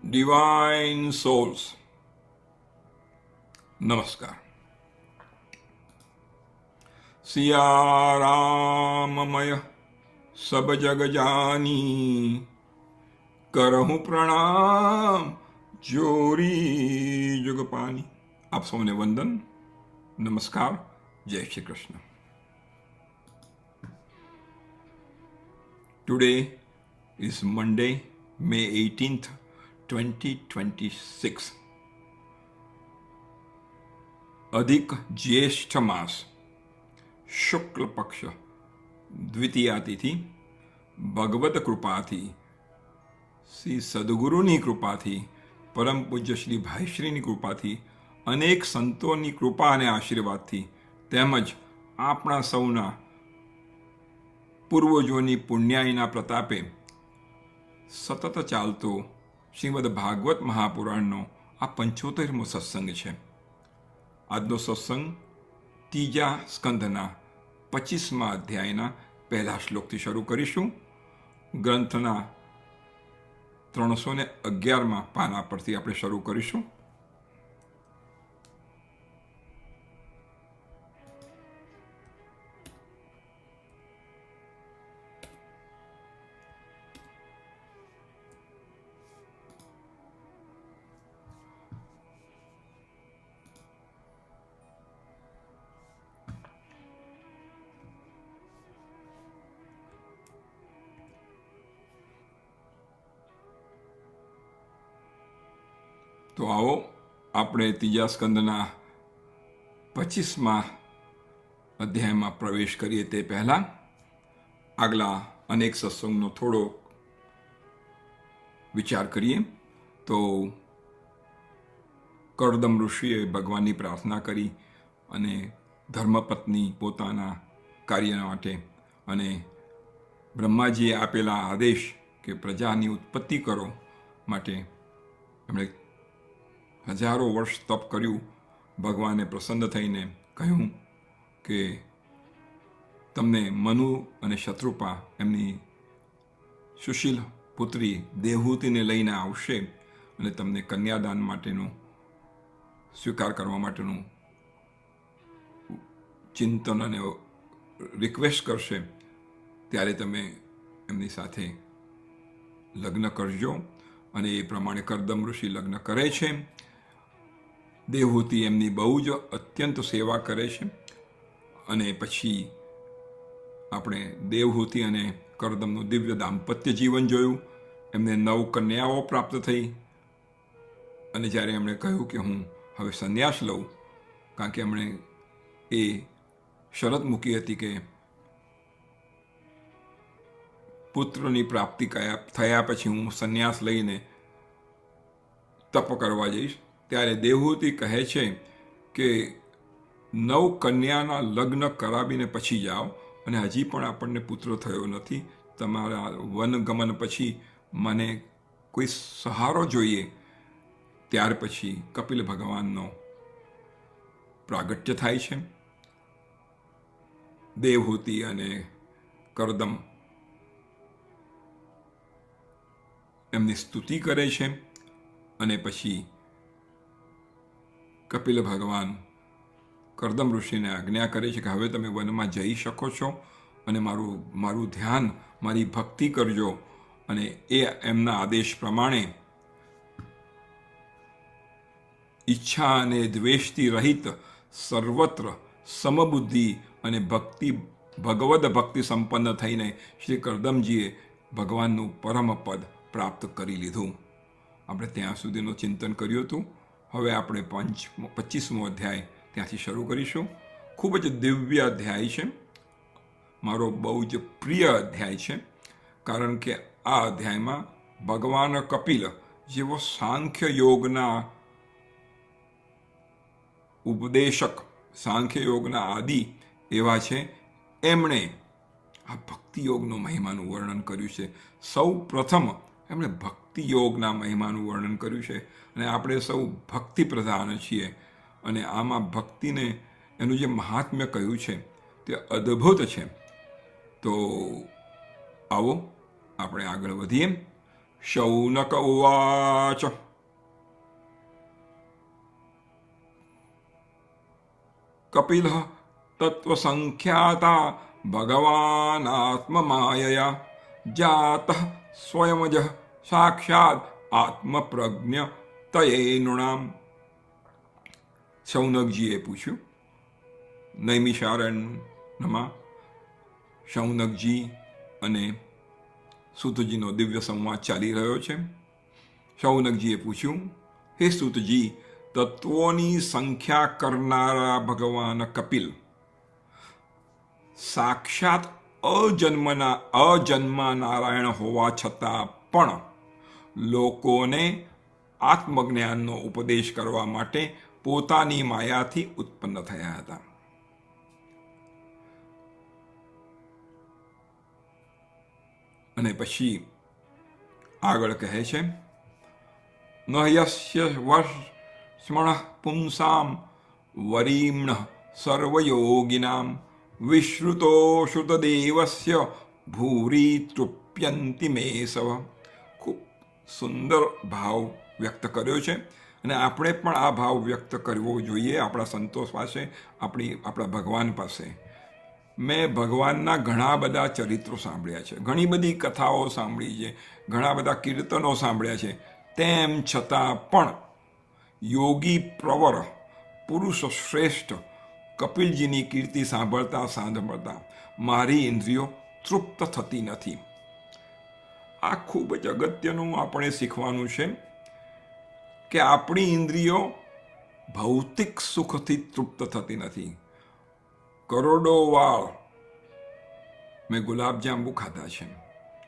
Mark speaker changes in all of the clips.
Speaker 1: Divine souls, नमस्कार। सिया राममय सब जग जानी, करहूं प्रणाम जोरी जुग पानी। आप सौने वंदन, नमस्कार, जय Shri Krishna. Today is Monday, May 18th, 2026. अधिक ज्येष्ठ मास, શુક્લ પક્ષ, દ્વિતીયા તિથિ, ભગવત કૃપાથી, શ્રી સદગુરુની કૃપાથી, પરમ પૂજ્ય શ્રી ભાઈશ્રીની કૃપાથી, અનેક સંતોની કૃપા અને આશીર્વાદથી, તેમજ આપણા સૌના પૂર્વજોની પુણ્યાયના પ્રતાપે સતત ચાલતો શ્રીમદ ભાગવત મહાપુરાણનો આ 75મો સત્સંગ છે. આજનો સત્સંગ ત્રીજા સ્કંધના 25મા અધ્યાયના પહેલા શ્લોકથી શરૂ કરીશું. ગ્રંથના 311મા પાના પરથી આપણે શરૂ કરીશું. તો આવો આપણે ત્રીજા સ્કંદના 25મા અધ્યાયમાં પ્રવેશ કરીએ તે પહેલાં આગલા અનેક સત્સંગનો થોડો વિચાર કરીએ. તો કરદમ ઋષિએ ભગવાનની પ્રાર્થના કરી અને ધર્મપત્ની પોતાના કાર્ય માટે અને બ્રહ્માજીએ આપેલા આદેશ કે પ્રજાની ઉત્પત્તિ કરો માટે એમણે હજારો વર્ષ તપ કર્યું. ભગવાને પ્રસન્ન થઈને કહ્યું કે તમને મનુ અને શત્રુપા એમની સુશીલ પુત્રી દેવહૂતિને લઈને આવશે અને તમને કન્યાદાન માટેનું સ્વીકાર કરવા માટેનું ચિંતન અને રિક્વેસ્ટ કરશે, ત્યારે તમે એમની સાથે લગ્ન કરજો. અને એ પ્રમાણે કરદમ ઋષિ લગ્ન કરે છે. દેવહૂતિ એમની બહુ જ અત્યંત સેવા કરે છે. અને પછી આપણે દેવહૂતિ અને કરદમનું દિવ્ય દાંપત્ય જીવન જોયું. એમને 9 કન્યાઓ પ્રાપ્ત થઈ. અને જ્યારે એમણે કહ્યું કે હું હવે સંન્યાસ લઉં, કારણ કે એમણે એ શરત મૂકી હતી કે પુત્રની પ્રાપ્તિ થયા પછી હું સંન્યાસ લઈને તપ કરવા જઈશ, ત્યારે દેવહૂતિ કહે છે કે 9 કન્યાના લગ્ન કરાવીને પછી જાઓ, અને હજી પણ આપણને પુત્ર થયો નથી. તમારા વનગમન પછી મને કોઈ સહારો જોઈએ. ત્યાર પછી કપિલ ભગવાનનો પ્રાગટ્ય થાય છે. દેવહૂતિ અને કરદમ એમની સ્તુતિ કરે છે. અને પછી કપિલ ભગવાન કરદમ ઋષિને આજ્ઞા કરે છે કે હવે તમે વનમાં જઈ શકો છો અને મારું ધ્યાન, મારી ભક્તિ કરજો. અને એ એમના આદેશ પ્રમાણે ઈચ્છા અને દ્વેષથી રહિત સર્વત્ર સમબુદ્ધિ અને ભગવદ ભક્તિ સંપન્ન થઈને શ્રી કરદમજીએ ભગવાનનું પરમ પદ પ્રાપ્ત કરી લીધું. આપણે ત્યાં સુધીનું ચિંતન કર્યું હતું. હવે આપણે 25મો અધ્યાય ત્યાંથી શરૂ કરીશું. ખૂબ જ દિવ્ય અધ્યાય છે. મારો બહુ જ પ્રિય અધ્યાય છે, કારણ કે આ અધ્યાયમાં ભગવાન કપિલ જેવો સાંખ્ય યોગના ઉપદેશક, સાંખ્ય યોગના આદિ એવા છે, એમણે આ ભક્તિ યોગનો મહિમાનું વર્ણન કર્યું છે. સૌ પ્રથમ એમણે ભક્તિ યોગના મહિમાનું વર્ણન કર્યું છે. અને આપણે સૌ ભક્તિ પ્રધાન છીએ, અને આમાં ભક્તિને એનું જે મહાત્મ્ય કહ્યું છે તે અદ્ભુત છે. તો આવો આપણે આગળ વધીએ. શૌનક ઉવાચ કપિલઃ તત્વસંખ્યાતા ભગવાનાત્મમાયયા જાતઃ સ્વયમજઃ સાક્ષાત આત્મપ્રજ્ઞ તયે નૃણામ. શૌનકજીએ પૂછ્યું. નૈમિષારણ્યમાં શૌનકજી અને સૂતજીનો દિવ્ય સંવાદ ચાલી રહ્યો છે. શૌનકજીએ પૂછ્યું, હે સૂતજી, તત્વોની સંખ્યા કરનારા ભગવાન કપિલ સાક્ષાત અજન્મા નારાયણ હોવા છતાં પણ લોકોને આત્મજ્ઞાનનો ઉપદેશ કરવા માટે પોતાની માયાથી ઉત્પન્ન થયા હતા. અને પછી આગળ કહે છે, ન યસ્ય સ્મણ પુંસામ વરીમ્ણ સર્વયોગિનામ વિશ્રુતો શ્રુતદેવસ્ય ભૂરી તૃપ્યંતિ મેસવ. ખૂબ સુંદર ભાવ વ્યક્ત કર્યો છે અને આપણે પણ આ ભાવ વ્યક્ત કરવો જોઈએ આપણા સંતોષ પાસે, આપણા ભગવાન પાસે. મેં ભગવાનના ઘણા બધા ચરિત્રો સાંભળ્યા છે, ઘણી બધી કથાઓ સાંભળી છે, ઘણા બધા કીર્તનો સાંભળ્યા છે. તેમ છતાં પણ યોગી પ્રવર પુરુષ શ્રેષ્ઠ કપિલજીની કીર્તિ સાંભળતા મારી ઇન્દ્રિયો તૃપ્ત થતી નથી. આ ખૂબ જ અગત્યનું આપણે શીખવાનું છે કે આપણી ઇન્દ્રિયો ભૌતિક સુખથી તૃપ્ત થતી નથી. કરોડો વાળ મેં ગુલાબજાંબુ ખાધા છે,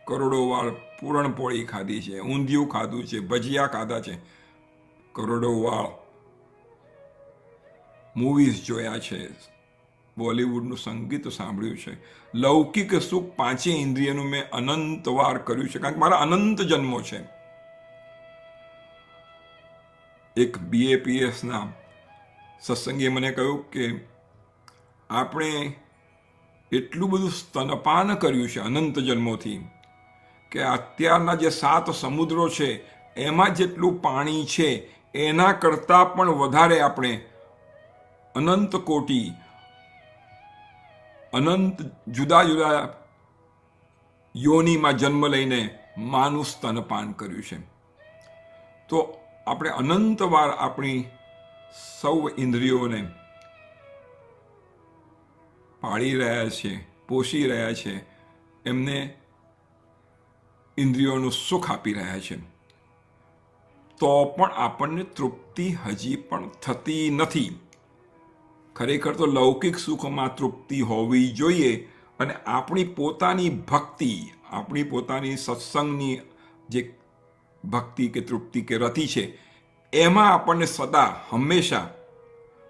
Speaker 1: કરોડો વાળ પૂરણપોળી ખાધી છે, ઊંધિયું ખાધું છે, ભજીયા ખાધા છે, કરોડો વાળ મૂવીઝ જોયા છે, બોલિવૂડનું સંગીત સાંભળ્યું છે, લૌકિક સુખ પાંચે ઇન્દ્રિયનું મેં અનંત વાર કર્યું છે, કારણ કે મારા અનંત જન્મો છે. એક BAPSના સત્સંગીએ મને કહ્યું કે આપણે એટલું બધું સ્તનપાન કર્યું છે અનંત જન્મોથી કે અત્યારના જે 7 સમુદ્રો છે એમાં જેટલું પાણી છે એના કરતાં પણ વધારે આપણે અનંત કોટી અનંત જુદા જુદા યોનિમાં જન્મ લઈને માનું સ્તનપાન કર્યું છે. તો આપણે અનંત વાર આપણી સૌ ઇન્દ્રિયોને પાળી રહ્યા છે, પોષી રહ્યા છે, એમને ઇન્દ્રિયોનું સુખ આપી રહ્યા છે. તો પણ આપણને તૃપ્તિ હજી પણ થતી નથી. ખરેખર તો લૌકિક સુખમાં તૃપ્તિ હોવી જોઈએ અને આપણી પોતાની ભક્તિ, આપણી પોતાની સત્સંગની જે ભક્તિ કે તૃપ્તિ કે રતિ છે એમાં આપણને સદા હંમેશા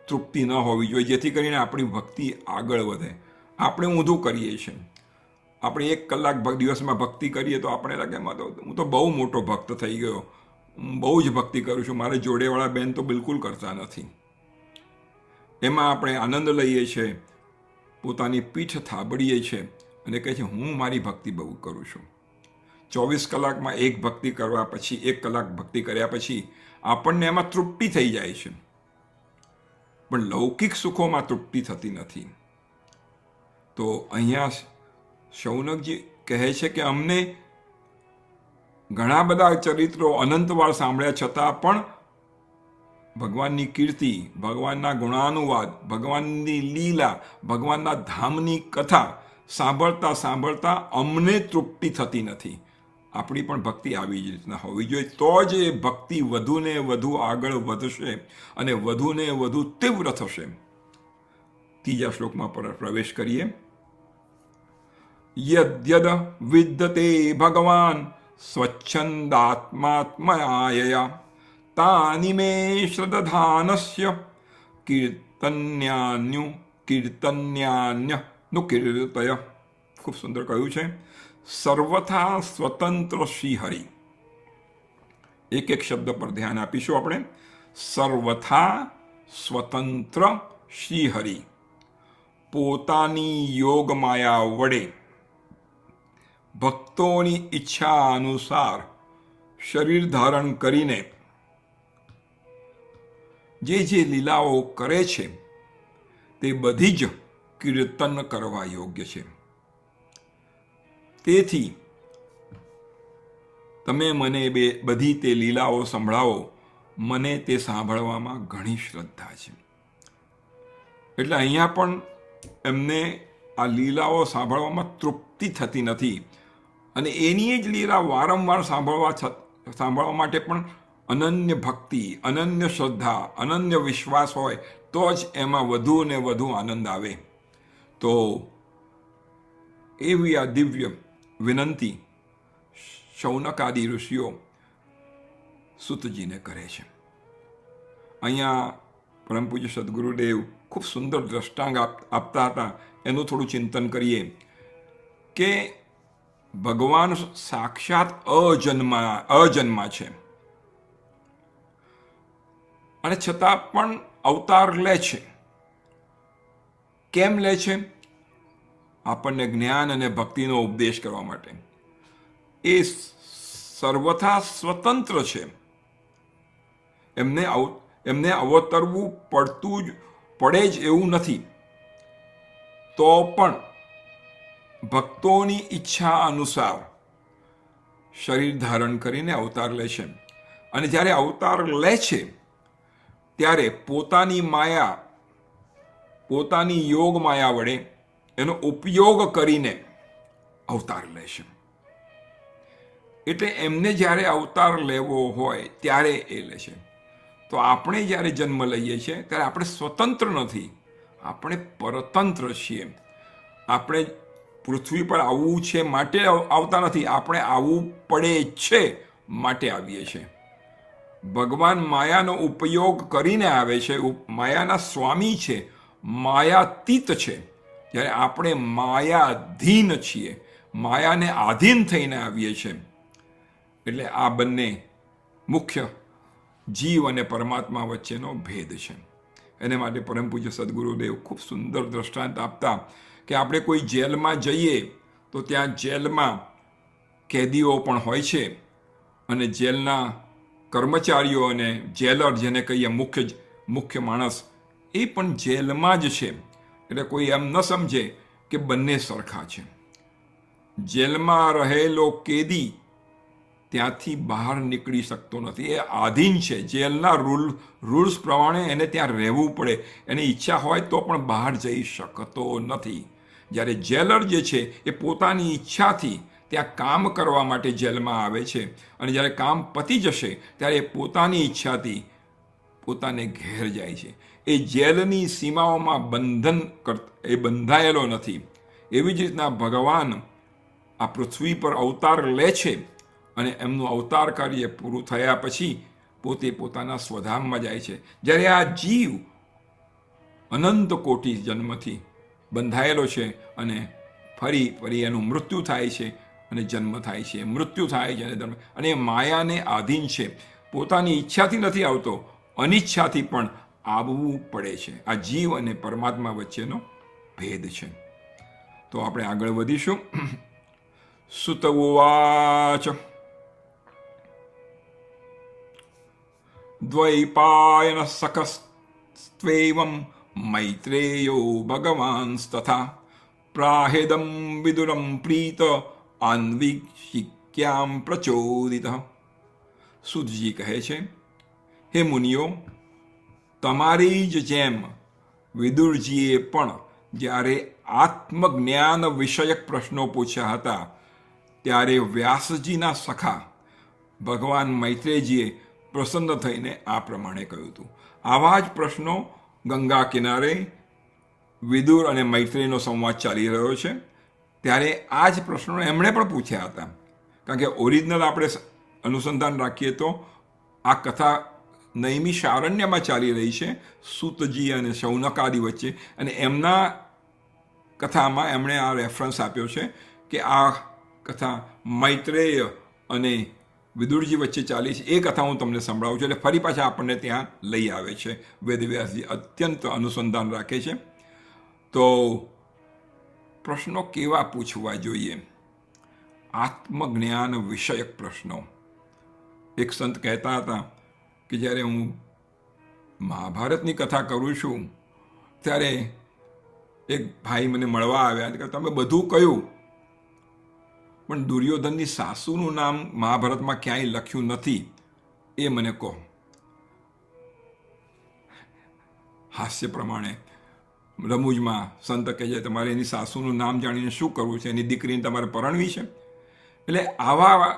Speaker 1: તૃપ્તિ ન હોવી જોઈએ, જેથી કરીને આપણી ભક્તિ આગળ વધે. આપણે ઊંધું કરીએ છીએ. આપણે 1 કલાક દિવસમાં ભક્તિ કરીએ તો આપણે લાગે હું તો બહુ મોટો ભક્ત થઈ ગયો, હું બહુ જ ભક્તિ કરું છું, મારે જોડેવાળા બેન તો બિલકુલ કરતા નથી. એમાં આપણે આનંદ લઈએ છીએ, પોતાની પીઠ થાબડીએ છીએ અને કહે છે હું મારી ભક્તિ બહુ કરું છું. 24 કલાકમાં એક ભક્તિ કરવા પછી, 1 કલાક ભક્તિ કર્યા પછી આપણને એમાં તૃપ્તિ થઈ જાય છે, પણ લૌકિક સુખોમાં તૃપ્તિ થતી નથી. તો અહીંયા શૌનકજી કહે છે કે અમને ઘણા બધા ચરિત્રો અનંતવાર સાંભળ્યા છતાં પણ ભગવાનની કીર્તિ, ભગવાનના ગુણાનુવાદ, ભગવાનની લીલા, ભગવાનના ધામની કથા સાંભળતા અમને તૃપ્તિ થતી નથી. આપણી પણ ભક્તિ આવી જ રીતના હોવી જોઈએ, તો જ એ ભક્તિ વધુને વધુ આગળ વધશે અને વધુને વધુ તીવ્ર થશે. 3જા શ્લોકમાં પ્રવેશ કરીએ. યદ્યદ વિદ્યતે ભગવાન સ્વચ્છંદાત્માત્મયા તાની મે શ્રદ્ધાનસ્ય કીર્તન્યાન્ય નુકીર્તય. ખૂબ સુંદર કહ્યું છે. સર્વથા સ્વતંત્ર શ્રીહરિ. એક શબ્દ પર ધ્યાન આપીશું આપણે. સર્વથા સ્વતંત્ર શ્રીહરિ પોતાની યોગ માયા વડે ભક્તોની ઈચ્છા અનુસાર શરીર ધારણ કરીને જે લીલાઓ કરે છે તે બધી જ કીર્તન કરવા યોગ્ય છે. તેથી તમે મને બધી તે લીલાઓ સંભળાવો, મને તે સાંભળવામાં ઘણી શ્રદ્ધા છે. એટલે અહીંયા પણ એમને આ લીલાઓ સાંભળવામાં તૃપ્તિ થતી નથી, અને એની જ લીલા વારંવાર સાંભળવા માટે પણ અનન્ય ભક્તિ, અનન્ય શ્રદ્ધા, અનન્ય વિશ્વાસ હોય તો જ એમાં વધુ ને વધુ આનંદ આવે. તો એવી આ દિવ્ય વિનંતી શૌનકાદિ ઋષિઓ સૂતજીને કરે છે. અહીંયા પરમ પૂજ્ય સદગુરુદેવ ખૂબ સુંદર દ્રષ્ટાંત આપતા હતા. એનું થોડું ચિંતન કરીએ કે ભગવાન સાક્ષાત અજન્મા છે, અને છતાં પણ અવતાર લે છે. કેમ લે છે? આપણને જ્ઞાન અને ભક્તિનો ઉપદેશ કરવા માટે. એ સર્વથા સ્વતંત્ર છે. એમને અવતરવું પડે જ એવું નથી. તો પણ ભક્તોની ઈચ્છા અનુસાર શરીર ધારણ કરીને અવતાર લે છે. અને જ્યારે અવતાર લે છે ત્યારે પોતાની માયા, પોતાની યોગ માયા વડે એનો ઉપયોગ કરીને અવતાર લે છે. એટલે એમને જ્યારે અવતાર લેવો હોય ત્યારે એ લે છે. તો આપણે જ્યારે જન્મ લઈએ છીએ ત્યારે આપણે સ્વતંત્ર નથી, આપણે પરતંત્ર છીએ. આપણે પૃથ્વી પર આવવું છે માટે આવતા નથી, આપણે આવવું પડે છે માટે આવીએ છીએ. ભગવાન માયાનો ઉપયોગ કરીને આવે છે, માયાના સ્વામી છે, માયાતીત છે. જ્યારે આપણે માયાધીન છીએ, માયાને આધીન થઈને આવીએ છીએ. એટલે આ બંને મુખ્ય જીવ અને પરમાત્મા વચ્ચેનો ભેદ છે. એને માટે પરમ પૂજ્ય સદગુરુદેવ ખૂબ સુંદર દ્રષ્ટાંત આપતા કે આપણે કોઈ જેલમાં જઈએ તો ત્યાં જેલમાં કેદીઓ પણ હોય છે, અને જેલના કર્મચારીઓ અને જેલર, જેને કહીએ મુખ્ય માણસ, એ પણ જેલમાં જ છે. એટલે કોઈ એમ ન સમજે કે બંને સરખા છે. જેલમાં રહેલો કેદી ત્યાંથી બહાર નીકળી શકતો નથી, એ આધીન છે. જેલના રૂલ્સ પ્રમાણે એને ત્યાં રહેવું પડે. એની ઈચ્છા હોય તો પણ બહાર જઈ શકતો નથી. જ્યારે જેલર જે છે એ પોતાની ઈચ્છાથી ત્યાં કામ કરવા માટે જેલમાં આવે છે, અને જ્યારે કામ પતી જશે ત્યારે પોતાની ઈચ્છાથી પોતાને ઘેર જાય છે. એ જેલની સીમાઓમાં બંધાયેલો નથી. એવી જ રીતના ભગવાન આ પૃથ્વી પર અવતાર લે છે, અને એમનું અવતાર કાર્ય પૂરું થયા પછી પોતે પોતાના સ્વધામમાં જાય છે. જ્યારે આ જીવ અનંત કોટી જન્મથી બંધાયેલો છે, અને ફરી એનું મૃત્યુ થાય છે અને જન્મ થાય છે, મૃત્યુ થાય છે અને જન્મ, અને એ માયાને આધીન છે. પોતાની ઈચ્છાથી નથી આવતો, અનિચ્છાથી પણ આવવું પડે છે. આ જીવ અને પરમાત્મા વચ્ચેનો ભેદ છે. તો આપણે આગળ વધીશું. સુત ઉવાચ દ્વૈપાયન સખસ્ત્વેવં મૈત્રેયો ભગવાંસ્તથા પ્રાહેદં વિદુરં પ્રીત આન્વિક્ષિક્યામ પ્રચોદિત. સુતજી કહે છે, હે મુનિઓ, તમારી જ જેમ વિદુરજીએ પણ જ્યારે આત્મજ્ઞાન વિષયક પ્રશ્નો પૂછ્યા હતા ત્યારે વ્યાસજીના સખા ભગવાન મૈત્રેયજીએ પ્રસન્ન થઈને આ પ્રમાણે કહ્યું હતું. આવા જ પ્રશ્નો ગંગા કિનારે વિદુર અને મૈત્રેયનો સંવાદ ચાલી રહ્યો છે ત્યારે આ જ પ્રશ્નો એમણે પણ પૂછ્યા હતા. કારણ કે ઓરિજિનલ આપણે અનુસંધાન રાખીએ તો આ કથા નૈમિષારણ્યમાં ચાલી રહી છે, સૂતજી અને શૌનકાદિ વચ્ચે, અને એમના કથામાં એમણે આ રેફરન્સ આપ્યો છે કે આ કથા મૈત્રેય અને વિદુરજી વચ્ચે ચાલી છે. એ કથા હું તમને સંભળાવું છું. એટલે ફરી પાછા આપણને ત્યાં લઈ આવે છે. વેદવ્યાસજી અત્યંત અનુસંધાન રાખે છે. તો પ્રશ્નો કેવા પૂછવા જોઈએ? આત્મજ્ઞાન વિષયક પ્રશ્નો. એક સંત કહેતા હતા કે જ્યારે હું મહાભારતની કથા કરું છું ત્યારે એક ભાઈ મને મળવા આવ્યા કે તમે બધું કહ્યું, પણ દુર્યોધનની સાસુનું નામ મહાભારતમાં ક્યાંય લખ્યું નથી, એ મને કહો. હાસ્ય પ્રમાણે રમૂજમાં સંત કહે છે તમારે એની સાસુનું નામ જાણીને શું કરવું છે, એની દીકરીને તમારે પરણવી છે. એટલે આવા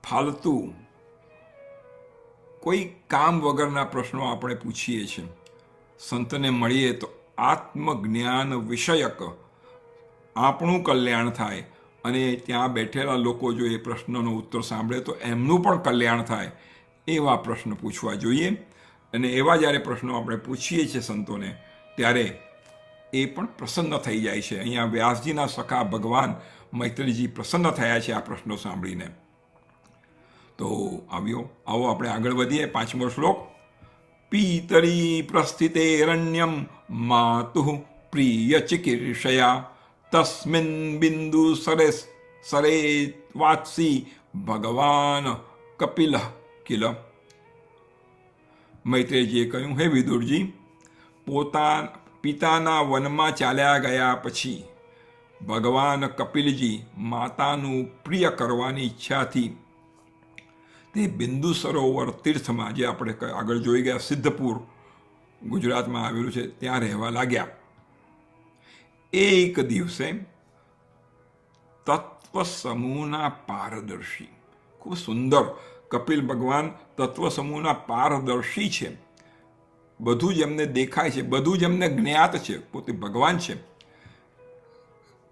Speaker 1: ફાલતુ કોઈ કામ વગરના પ્રશ્નો આપણે પૂછીએ છીએ. સંતને મળીએ તો આત્મજ્ઞાન વિષયક આપણું કલ્યાણ થાય, અને ત્યાં બેઠેલા લોકો જો એ પ્રશ્નનો ઉત્તર સાંભળે તો એમનું પણ કલ્યાણ થાય. એવા પ્રશ્ન પૂછવા જોઈએ. અને એવા જ્યારે પ્રશ્નો આપણે પૂછીએ છીએ સંતોને, ત્યારે એ પણ પ્રસન્ન થઈ જાય છે. અહીંયા વ્યાસજીના સખા ભગવાન મૈત્રીજી પ્રસન્ન થયા છે આ પ્રશ્નો સાંભળીને. તો આવો આપણે આગળ વધીએ. 5મો શ્લોક. પીતરી પ્રસ્થિતે રણ્યમ માતુઃ પ્રિય ચિકીર્ષયા તસ્મિન બિંદુ સરે વાત્સી ભગવાન કપિલ કિલ. મૈત્રેયજીએ કહ્યું, હે વિદુરજી, પિતાના વનમાં ચાલ્યા ગયા પછી ભગવાન કપિલજી માતાનું પ્રિય કરવાની ઈચ્છાથી તે બિંદુ સરોવર તીર્થમાં, જે આપણે આગળ જોઈ ગયા સિદ્ધપુર ગુજરાતમાં આવેલું છે, ત્યાં રહેવા લાગ્યા. એક દિવસે તત્વ સમૂહના પારદર્શી, ખૂબ સુંદર, કપિલ ભગવાન તત્વ સમૂહના પારદર્શી છે. બધું જ એમને દેખાય છે, બધું જ એમને જ્ઞાત છે, પોતે ભગવાન છે.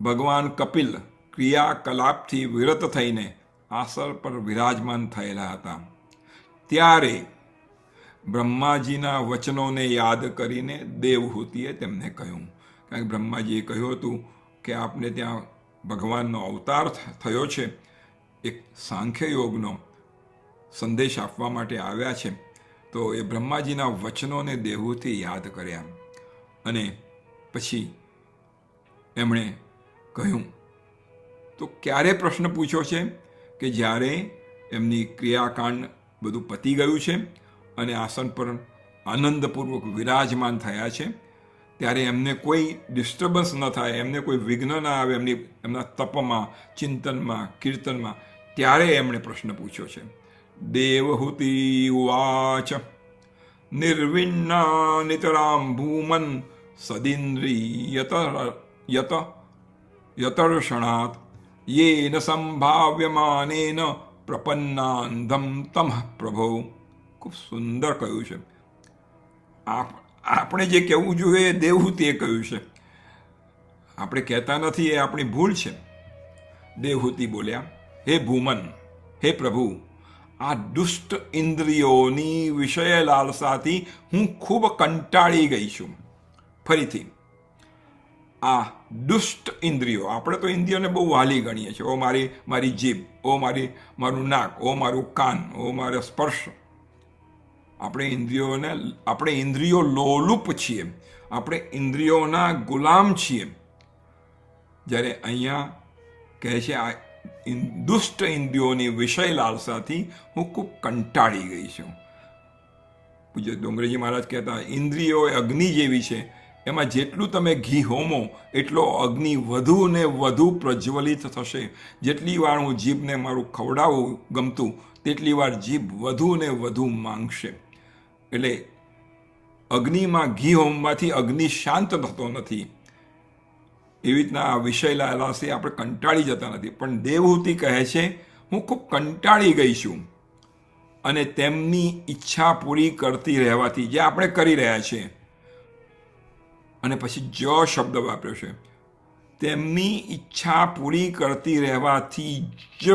Speaker 1: ભગવાન કપિલ ક્રિયાકલાપથી વિરત થઈને આસન પર વિરાજમાન થયેલા હતા. ત્યારે બ્રહ્માજીના વચનોને યાદ કરીને દેવહૂતિએ તેમને કહ્યું, કારણ કે બ્રહ્માજીએ કહ્યું હતું કે આપને ત્યાં ભગવાનનો અવતાર થયો છે, એક સાંખ્ય યોગનો સંદેશ આપવા માટે આવ્યા છે. તો એ બ્રહ્માજીના વચનોને દેવહૂતિ યાદ કર્યા, અને પછી એમણે કહ્યું. તો ક્યારે પ્રશ્ન પૂછ્યો છે કે જ્યારે એમની ક્રિયાકાંડ બધું પતી ગયું છે અને આસન પર આનંદપૂર્વક વિરાજમાન થયા છે, ત્યારે એમને કોઈ ડિસ્ટર્બન્સ ન થાય, એમને કોઈ વિઘ્ન ના આવે એમના તપમાં, ચિંતનમાં, કીર્તનમાં, ત્યારે એમણે પ્રશ્ન પૂછ્યો છે. દેવહૂતિ ઉવાચ નિર્વિણ્ણા નિતરામ ભૂમન સદિન્દ્રિયત યતર્ષણાત યેન સંભાવ્યમાનેન પ્રપન્નાંધમ તમઃ પ્રભો. ખૂબ સુંદર કહ્યું છે. આપણે જે કહેવું જોઈએ દેવહૂતિએ કહ્યું છે, આપણે કહેતા નથી, એ આપણી ભૂલ છે. દેવહૂતિ બોલ્યા, હે ભૂમન, હે પ્રભુ, આ દુષ્ટ ઇન્દ્રિયોની વિષય લાલસાથી હું ખૂબ કંટાળી ગઈ છું. ફરીથી, આ દુષ્ટ ઇન્દ્રિયો, આપણે તો ઇન્દ્રિયોને બહુ વાલી ગણીએ છીએ. ઓ મારી જીભ, ઓ મારું નાક, ઓ મારું કાન, ઓ મારો સ્પર્શ. આપણે ઇન્દ્રિયો લોલુપ છીએ, આપણે ઇન્દ્રિયોના ગુલામ છીએ. જ્યારે અહીંયા કહે છે આ દુષ્ટ ઇન્દ્રિયોની વિષય લાલસાથી હું ખૂબ કંટાળી ગઈ છું. પૂજ્ય ડોંગરેજી મહારાજ કહેતા, ઇન્દ્રિયો એ અગ્નિ જેવી છે, એમાં જેટલું તમે ઘી હોમો એટલો અગ્નિ વધુ ને વધુ પ્રજ્વલિત થશે. જેટલી વાર હું જીભને મારું ખવડાવું ગમતું, તેટલી વાર જીભ વધુ ને વધુ માંગશે. એટલે અગ્નિમાં ઘી હોમવાથી અગ્નિ શાંત થતો નથી. એવી રીતના આ વિષય લાલસાથી આપણે કંટાળી જતા નથી. પણ દેવહૂતિ કહે છે, હું ખૂબ કંટાળી ગઈ છું, અને તેમની ઈચ્છા પૂરી કરતી રહેવાથી, જે આપણે કરી રહ્યા છીએ, અને પછી જ શબ્દ વાપર્યો છે, તેમની ઈચ્છા પૂરી કરતી રહેવાથી જ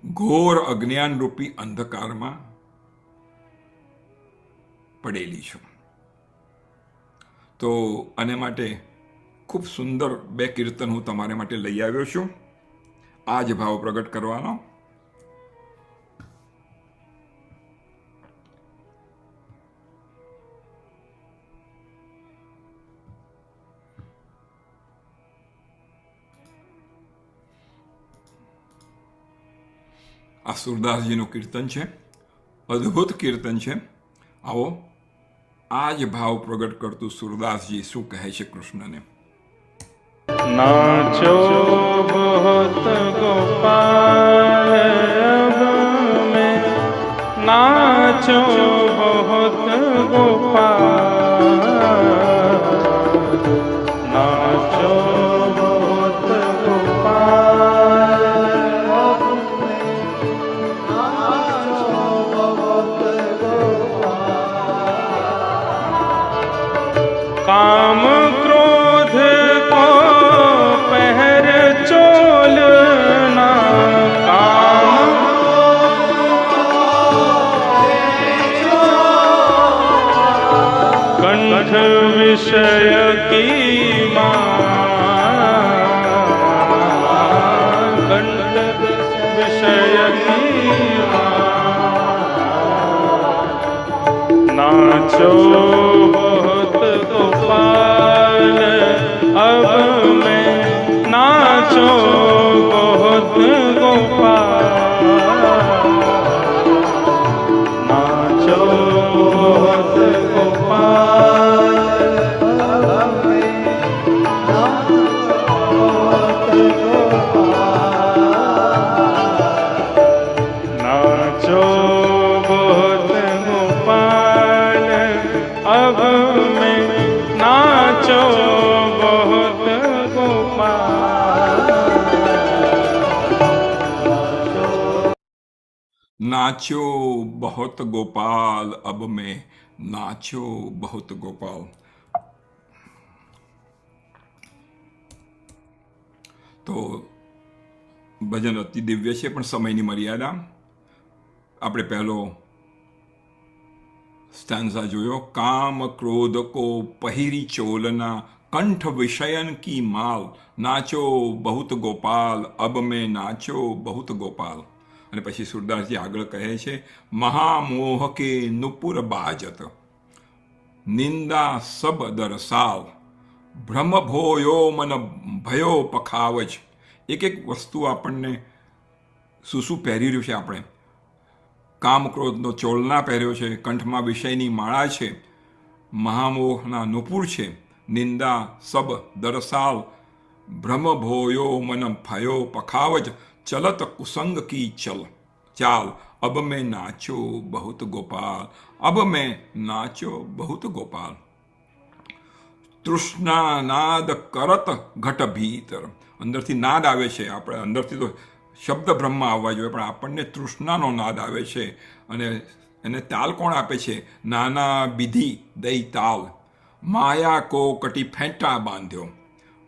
Speaker 1: ઘોર અજ્ઞાન રૂપી અંધકારમાં પડેલી છું. તો આને માટે ખૂબ સુંદર 2 કીર્તન હું તમારા માટે લઈ આવ્યો છું, આ જ ભાવ પ્રગટ કરવાનો. આ સુરદાસજીનું કીર્તન છે, અદ્ભુત કીર્તન છે. આવો આ જ ભાવ પ્રગટ કરતું સુરદાસજી શું કહે છે કૃષ્ણને.
Speaker 2: नाचो बहुत गोपाल अब में, नाचो बहुत गोपाल, नाचो बहुत गोपाल अब में, नाचो बहुत गोपाल. काम क्रोध को पहर चोलना, काम कंठ विषय की मान, कंठ विषय की मान. नाचो बहुत गोपाल अब में, नाचो बहुत गोपाल, नाचो बहुत गोपाल अब में, नाचो बहुत गोपाल, नाचो बहुत गोपाल अब में, नाचो बहुत गोपाल.
Speaker 1: नाचो बहुत गोपाल अब में, नाचो बहुत गोपाल. તો ભજન અતિ દિવ્ય છે, પણ સમયની મર્યાદા. આપણે પહેલો સ્ટેન્ઝા જોયો. કામ ક્રોધ કો પહેરી ચોલના, કંઠ વિષયન કી માલ, નાચો બહુત ગોપાલ અબ મેં, નાચો બહુત ગોપાલ. અને પછી સુરદાસજી આગળ કહે છે, મહામોહ કે નુપુર બાજત, નિંદા સબ દરસાલ, ભ્રમ ભોયો મન ભયો પખાવજ. એક એક વસ્તુ આપણને શું શું પહેરી રહ્યું છે. આપણે કામ ક્રોધનો ચોલના પહેર્યો છે, કંઠમાં વિષયની માળા છે, મહામોહના નુપુર છે, નિંદા સબ દરસાલ, ભ્રમ ભોયો મન ભયો પખાવજ, ચલત કુસંગ કી ચાલ, અબ મેં નાચો બહુત ગોપાલ, અબ મેં નાચો બહુત ગોપાલ. તૃષ્ણા નાદ કરત ઘટ ભીતર, અંદરથી નાદ આવે છે. આપણે અંદરથી તો શબ્દ બ્રહ્મા આવવા જોઈએ, પણ આપણને તૃષ્ણાનો નાદ આવે છે. અને એને તાલ કોણ આપે છે? નાના વિધિ દઈ તાલ. માયા કો કટી ફેંટા બાંધ્યો,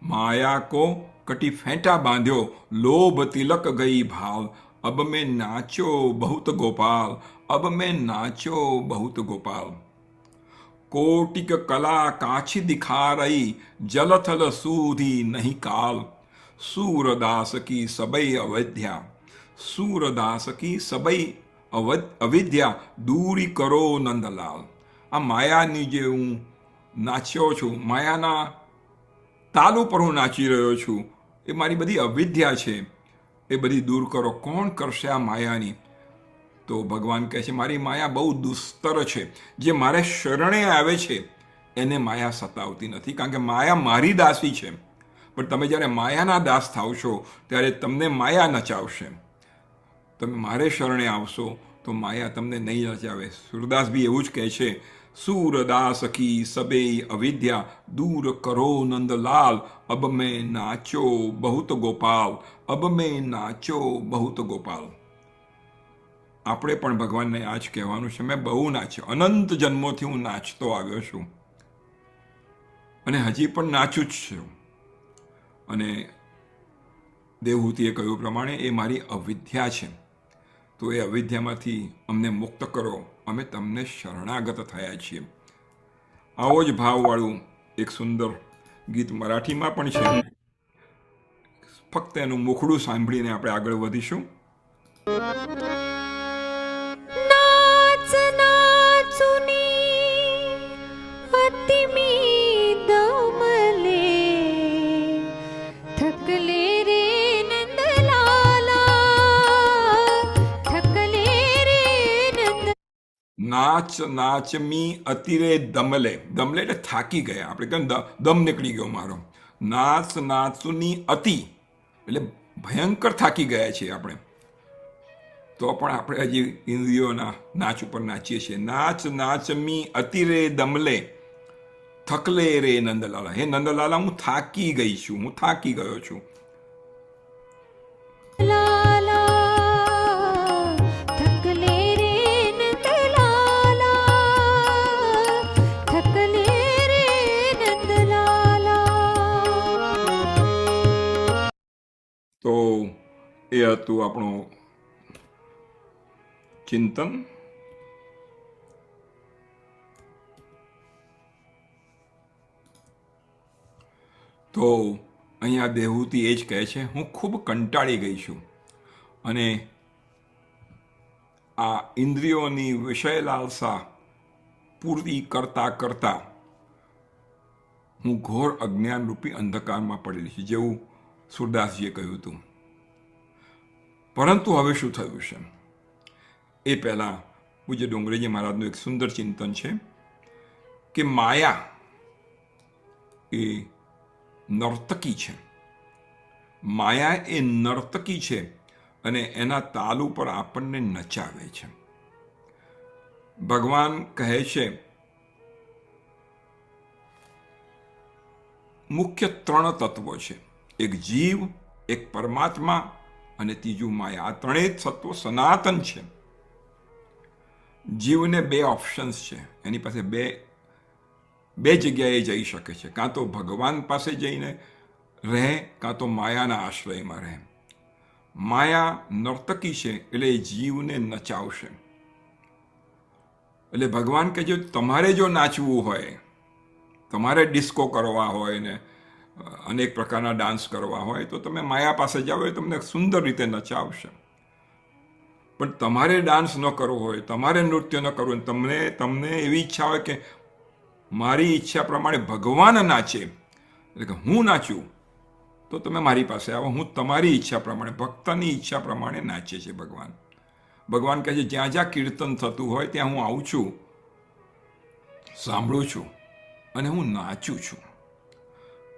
Speaker 1: માયા કો કટી ફેંટા બાંધ્યો, લોભ તિલક ગઈ ભાવ, અબ મેં નાચો બહુત ગોપાલ, અબ મેં નાચો બહુત ગોપાલ. કોટિક કલા કાછી દિખા રહી, જલથલ સૂધી નહીં કાલ, सूरदास की सबई अवध्या, सूरदास की सबई અવિદ્યા દૂરી કરો નંદલાલ. આ માયાની જે હું નાચ્યો છું, માયાના તાલ ઉપર હું નાચી રહ્યો છું, એ મારી બધી અવિદ્યા છે, એ બધી દૂર કરો. કોણ કરશે આ માયાની? તો ભગવાન કહે છે, મારી માયા બહુ દુસ્તર છે. જે મારે શરણે આવે છે એને માયા સતાવતી નથી, કારણ કે માયા મારી દાસી છે. પણ તમે જ્યારે માયાના દાસ થાવ છો ત્યારે તમને માયા નચાવશે. તમે મારે શરણે આવશો તો માયા તમને નહીં નચાવે. સુરદાસ બી એવું જ કહે છે, सूरदास की सबे अविद्या दूर करो नंदलाल, अब मैं नाचो बहुत गोपाल, अब मैं नाचो बहुत गोपाल. આપણે પણ ભગવાનને આ જ કહેવાનું છે, મેં બહુ નાચ્યો, અનંત જન્મોથી હું નાચતો આવ્યો છું અને હજી પણ નાચું જ છું. અને દેવહૂતિએ કહ્યું પ્રમાણે એ મારી અવિદ્યા છે, તો એ અવિદ્યામાંથી અમને મુક્ત કરો, અમે તમને શરણાગત થયા છીએ. આવો જ ભાવવાળું એક સુંદર ગીત મરાઠીમાં પણ છે. ફક્ત એનું મુખડું સાંભળીને આપણે આગળ વધીશું. નાચ નાચમી અતિરે દમલે. દમલે એટલે થાકી ગયા. આપણે કહીએ દમ નીકળી ગયો મારો. નાચ નાચની અતિ એટલે ભયંકર થાકી ગયા છીએ આપણે. તો પણ આપણે હજી ઇન્દ્રિયોના નાચ ઉપર નાચીએ છીએ. નાચ નાચમી અતિરે દમલે થકલે રે નંદલાલા. હે નંદલાલા, હું થાકી ગઈ છું, હું થાકી ગયો છું. તો એ હતું આપણું ચિંતન. તો અહીંયા દેહૂતિ એ જ કહે છે, હું ખૂબ કંટાળી ગઈ છું અને આ ઇન્દ્રિયોની વિષય લાલસા પૂર્તિ કરતા કરતા હું ઘોર અજ્ઞાનરૂપી અંધકારમાં પડેલી છું, જેવું સુરદાસજીએ કહ્યું હતું. પરંતુ હવે શું થયું છે એ પહેલાં પૂજ્ય ડોંગરેજી મહારાજનું એક સુંદર ચિંતન છે કે માયા એ નર્તકી છે. માયા એ નર્તકી છે અને એના તાલ ઉપર આપણને નચાવે છે. ભગવાન કહે છે મુખ્ય 3 તત્વો છે, એક જીવ, એક પરમાત્મા અને ત્રીજું માયા. આ ત્રણેય તત્વો સનાતન છે. જીવને 2 ઓપ્શન્સ છે, એની પાસે બે જગ્યાએ જઈ શકે છે. કાં તો ભગવાન પાસે જઈને રહે, કાં તો માયાના આશ્રયમાં રહે. માયા નર્તકી છે એટલે એ જીવને નચાવશે. એટલે ભગવાન કહે છે તમારે જો નાચવું હોય, તમારે ડિસ્કો કરવા હોય ને અનેક પ્રકારના ડાન્સ કરવા હોય તો તમે માયા પાસે જાઓ, એ તમને સુંદર રીતે નચાવશે. પણ તમારે ડાન્સ ન કરવો હોય, તમારે નૃત્ય ન કરવું, તમને એવી ઈચ્છા હોય કે મારી ઈચ્છા પ્રમાણે ભગવાન નાચે, એટલે કે હું નાચું, તો તમે મારી પાસે આવો. હું તમારી ઈચ્છા પ્રમાણે, ભક્તની ઈચ્છા પ્રમાણે નાચે છે ભગવાન. ભગવાન કહે છે જ્યાં જ્યાં કીર્તન થતું હોય ત્યાં હું આવું છું, સાંભળું છું અને હું નાચું છું.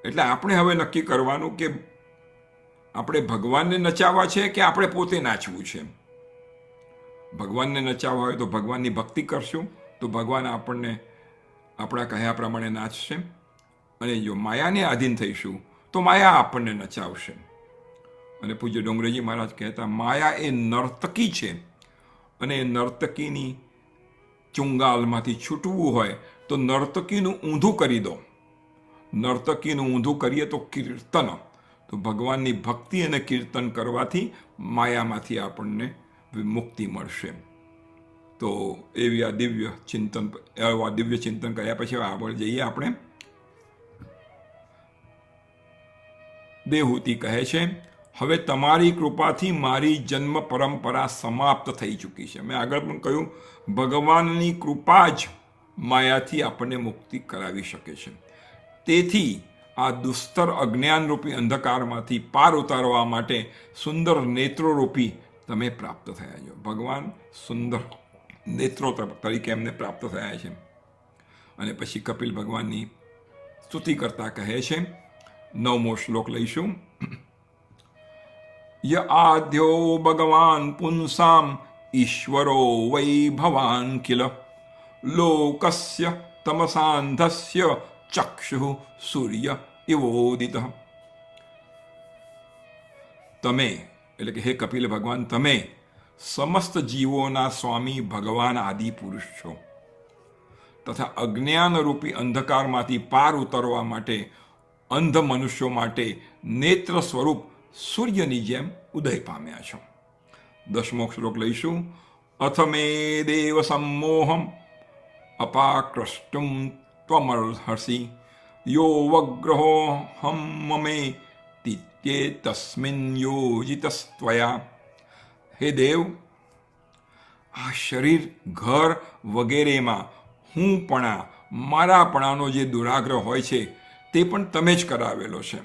Speaker 1: એટલે આપણે હવે નક્કી કરવાનું કે આપણે ભગવાનને નચાવવા છે કે આપણે પોતે નાચવું છે. ભગવાનને નચાવવા હોય તો ભગવાનની ભક્તિ કરશું તો ભગવાન આપણને આપણા કહ્યા પ્રમાણે નાચશે, અને જો માયાને આધીન થઈશું તો માયા આપણને નચાવશે. અને પૂજ્ય ડોંગરેજી મહારાજ કહેતા માયા એ નર્તકી છે અને એ નર્તકીની ચુંગાલમાંથી છૂટવું હોય તો નર્તકીનું ઊંધું કરી દો. નર્તકીનું ઊંધું કરીએ તો કીર્તન, તો ભગવાનની ભક્તિ અને કીર્તન કરવાથી માયામાંથી આપણને મુક્તિ મળશે. તો એવી આ દિવ્ય ચિંતન કર્યા પછી આગળ જઈએ આપણે. દેહૂતિ કહે છે હવે તમારી કૃપાથી મારી જન્મ પરંપરા સમાપ્ત થઈ ચૂકી છે. મેં આગળ પણ કહ્યું ભગવાનની કૃપા જ માયાથી આપણને મુક્તિ કરાવી શકે છે. તેથી આ દુસ્તર અજ્ઞાનરૂપી અંધકારમાંથી પાર ઉતારવા માટે સુંદર નેત્રોરૂપી તમે પ્રાપ્ત થયા છો. ભગવાન સુંદર નેત્રો તરીકે એમને પ્રાપ્ત થયા છે. અને પછી કપિલ ભગવાનની સ્તુતિ કરતા કહે છે, 9મો શ્લોક લઈશું. ય આદ્યો ભગવાન પુંસામ ઈશ્વરો વૈ ભવાન કિલ લોકસ્ય તમસાંધસ્ય ચક્ષુ સૂર્ય ઇવોદિત. તમે એટલે કે હે કપિલ ભગવાન, તમે સમસ્ત જીવોના સ્વામી ભગવાન આદિ પુરુષ છો તથા અજ્ઞાનરૂપી અંધકારમાંથી પાર ઉતરવા માટે અંધ મનુષ્યો માટે નેત્ર સ્વરૂપ સૂર્યની જેમ ઉદય પામ્યા છો. 10મો શ્લોક લઈશું. અથ મે દેવ સંમોહમ અપાકૃષ્ટુમ ત્વમર્હસि યો વગ્રહો હમ મમે તિત્યે તસ્મિન યોજિતસ્ત્વયા. હે દેવ, આ શરીર, ઘર વગેરેમાં મારાપણાનો જે દુરાગ્રહ હોય છે તે પણ તમે જ કરાવેલો છે.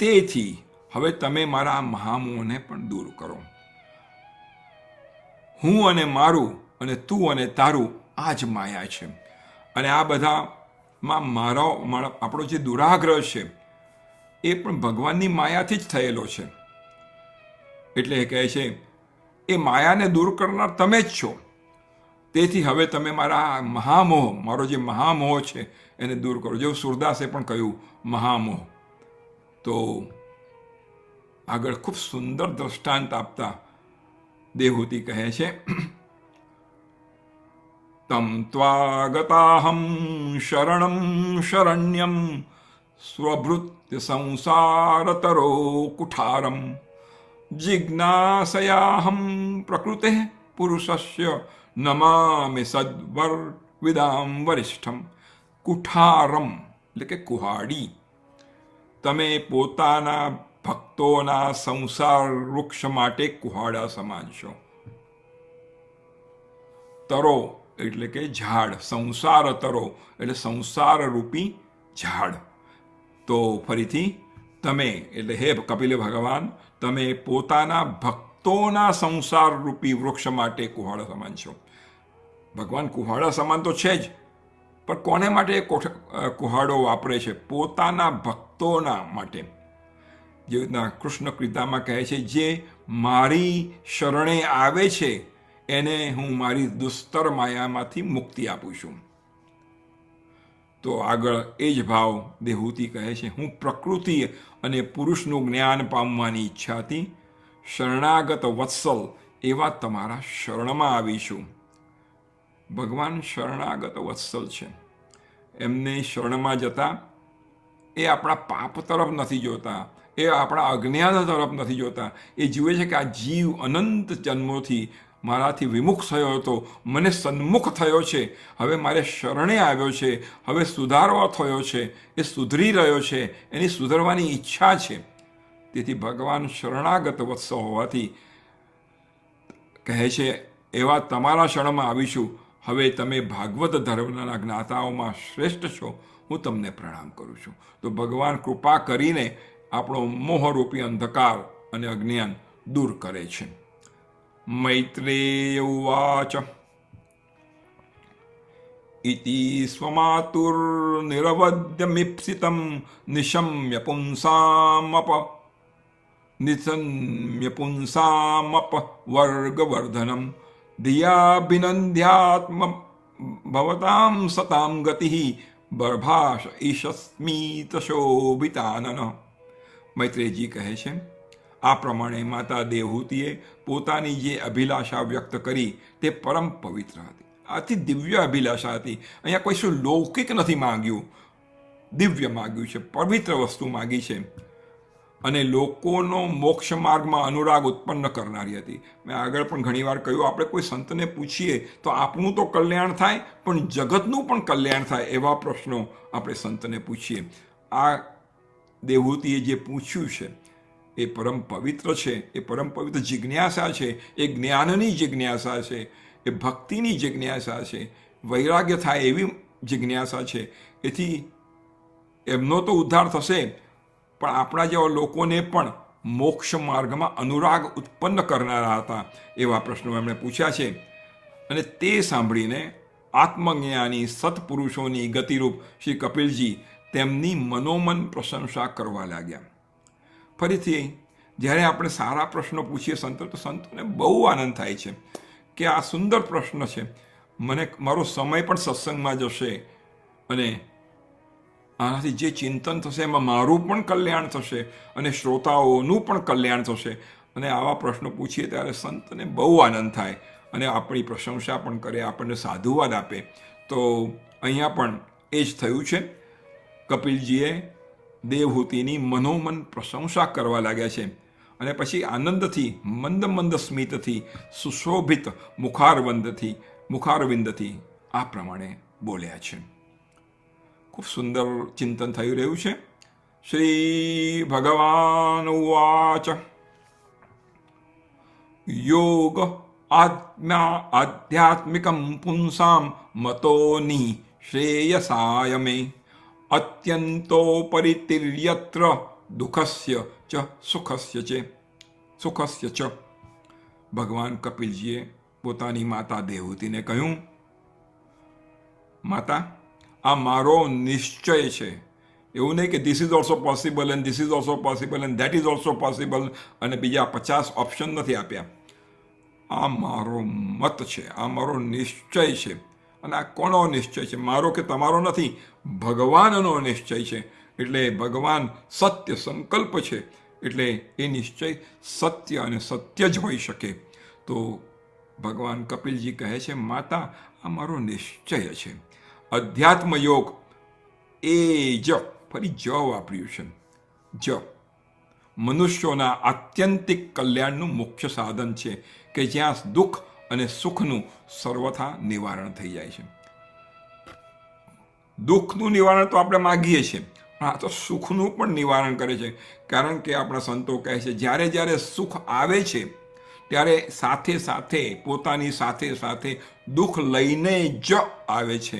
Speaker 1: તેથી હવે તમે મારા મહામોહને પણ દૂર કરો. હું અને મારું અને તું અને તારું આ જ માયા છે. અને આ બધામાં આપણો જે દુરાગ્રહ છે એ પણ ભગવાનની માયાથી જ થયેલો છે. એટલે એ કહે છે એ માયાને દૂર કરનાર તમે જ છો. તેથી હવે તમે મારા મહામોહ, મારો જે મહામોહ છે એને દૂર કરો. જેવું સુરદાસે પણ કહ્યું મહામોહ. તો આગળ ખૂબ સુંદર દ્રષ્ટાંત આપતા દેવહૂતિ કહે છે તમ ત્વાગતાહમ શરણમ શરણ્યમ સ્વભૃત્ય સંસારતરો કુઠારમ જિજ્ઞાસયાહમ પ્રકૃતે પુરુષસ્ય નમામિ સદ્વર વિદામ વરિષ્ઠમ. કુઠારમ એટલે કે કુહાડી. તમે પોતાના ભક્તોના સંસાર વૃક્ષ માટે કુહાડા સમાન છો. તરો એટલે કે ઝાડ, સંસાર તરો એટલે સંસાર રૂપી ઝાડ. તો ફરીથી તમે એટલે હે કપિલ ભગવાન, તમે પોતાના ભક્તોના સંસાર રૂપી વૃક્ષ માટે કુહાડા સમાન છો. ભગવાન કુહાડા સમાન તો છે જ, પણ કોને માટે કુહાડો વાપરે છે? પોતાના ભક્તોના માટે. જેવી રીતના કૃષ્ણ ગીતામાં કહે છે જે મારી શરણે આવે છે એને હું મારી દુસ્તર માયામાંથી મુક્તિ આપું છું. તો આગળ એ જ ભાવ દેવહૂતિ કહે છે હું પ્રકૃતિ અને પુરુષનું જ્ઞાન પામવાની ઈચ્છાથી શરણાગત વત્સલ એવા તમારા શરણમાં આવી છું. ભગવાન શરણાગત વત્સલ છે. એમને શરણમાં જતા એ આપણા પાપ તરફ નથી જોતા, એ આપણા અજ્ઞાન તરફ નથી જોતા. એ જુએ છે કે આ જીવ અનંત જન્મોથી મારાથી વિમુખ થયો હતો, મને સન્મુખ થયો છે, હવે મારે શરણે આવ્યો છે, હવે સુધારવા થયો છે, એ સુધરી રહ્યો છે, એની સુધરવાની ઈચ્છા છે. તેથી ભગવાન શરણાગત વત્સ હોવાથી કહે છે એવા તમારા શરણમાં આવીશું. હવે તમે ભાગવત ધર્મના જ્ઞાતાઓમાં શ્રેષ્ઠ છો, હું તમને પ્રણામ કરું છું. તો ભગવાન કૃપા કરીને આપણો મોહરૂપી અંધકાર અને અજ્ઞાન દૂર કરે છે. મૈત્રેય ઉવાચ ઇતિ સ્વમાતુર્નિરવદ્યમીપ્સિતં નિશમ્ય પુંસામપ વર્ગવર્ધનમ ધિયાભિનંદ્યાત્મ ભવતામ સતામ ગતિ બર્ભાષ ઈશસ્મિત શોભિતાનન. મૈત્રેયજી કહે છે આ પ્રમાણે માતા દેવહૂતિએ પોતાની જે અભિલાષા વ્યક્ત કરી તે પરમ પવિત્ર હતી, અતિ દિવ્ય અભિલાષા હતી. અહીંયા કોઈ શું લૌકિક નથી માંગ્યું, દિવ્ય માગ્યું છે, પવિત્ર વસ્તુ માગી છે. અને લોકોનો મોક્ષ માર્ગમાં અનુરાગ ઉત્પન્ન કરનારી હતી. મેં આગળ પણ ઘણીવાર કહ્યું આપણે કોઈ સંતને પૂછીએ તો આપણું તો કલ્યાણ થાય પણ જગતનું પણ કલ્યાણ થાય એવા પ્રશ્નો આપણે સંતને પૂછીએ. આ દેવહૂતિએ જે પૂછ્યું છે એ પરમ પવિત્ર છે, એ પરમ પવિત્ર જિજ્ઞાસા છે, એ જ્ઞાનની જિજ્ઞાસા છે, એ ભક્તિની જિજ્ઞાસા છે, વૈરાગ્ય થાય એવી જિજ્ઞાસા છે. એથી એમનો તો ઉદ્ધાર થશે પણ આપણા જેવા લોકોને પણ મોક્ષ માર્ગમાં અનુરાગ ઉત્પન્ન કરનારા હતા એવા પ્રશ્નો એમણે પૂછ્યા છે. અને તે સાંભળીને આત્મજ્ઞાની સત્પુરુષોની ગતિરૂપ શ્રી કપિલજી તેમની મનોમન પ્રશંસા કરવા લાગ્યા. ફરીથી જ્યારે આપણે સારા પ્રશ્નો પૂછીએ સંતોને બહુ આનંદ થાય છે કે આ સુંદર પ્રશ્ન છે, મારો સમય પણ સત્સંગમાં જશે અને આનાથી જે ચિંતન થશે એમાં મારું પણ કલ્યાણ થશે અને શ્રોતાઓનું પણ કલ્યાણ થશે. અને આવા પ્રશ્નો પૂછીએ ત્યારે સંતને બહુ આનંદ થાય અને આપણી પ્રશંસા પણ કરે, આપણને સાધુવાદ આપે. તો અહીંયા પણ એ જ થયું છે. કપિલજીએ દેવહૂતિની મનોમન પ્રશંસા કરવા લાગ્યા છે અને પછી આનંદથી મંદ મંદ સ્મિતથી સુશોભિત મુખારવિંદથી આ પ્રમાણે બોલ્યા છે. ખૂબ સુંદર ચિંતન થઈ રહ્યું છે. શ્રી ભગવાન ઉવાચ યોગ આધ્યાત્મિકમ પુંસામ મતોની શ્રેયસાય મે અત્યંતો પરિતિર્યત્ર દુઃખસ્ય ચ સુખસ્ય ચ. ભગવાન કપિલજીએ પોતાની માતા દેવહૂતિને કહ્યું, માતા, આ મારો નિશ્ચય છે. એવું નહીં કે this is also possible and this is also possible and that is also possible અને બીજા 50 ઓપ્શન નથી આપ્યા. આ મારો મત છે, આ મારો નિશ્ચય છે. અને આ કોનો નિશ્ચય છે? મારો કે તમારો નથી, ભગવાનનો નિશ્ચય છે. એટલે ભગવાન સત્ય સંકલ્પ છે, એટલે એ નિશ્ચય સત્ય અને સત્ય જ હોઈ શકે. તો ભગવાન કપિલજી કહે છે, માતા, આ મારો નિશ્ચય છે. અધ્યાત્મ યોગ એ ફરી જ વાપર્યું છે. મનુષ્યોના આત્યંતિક કલ્યાણનું મુખ્ય સાધન છે કે જ્યાં દુઃખ અને સુખનું સર્વથા નિવારણ થઈ જાય છે. દુઃખનું નિવારણ તો આપણે માગીએ છીએ, પણ આ તો સુખનું પણ નિવારણ કરે છે. કારણ કે આપણા સંતો કહે છે, જ્યારે જ્યારે સુખ આવે છે ત્યારે સાથે સાથે પોતાની સાથે સાથે દુઃખ લઈને જ આવે છે.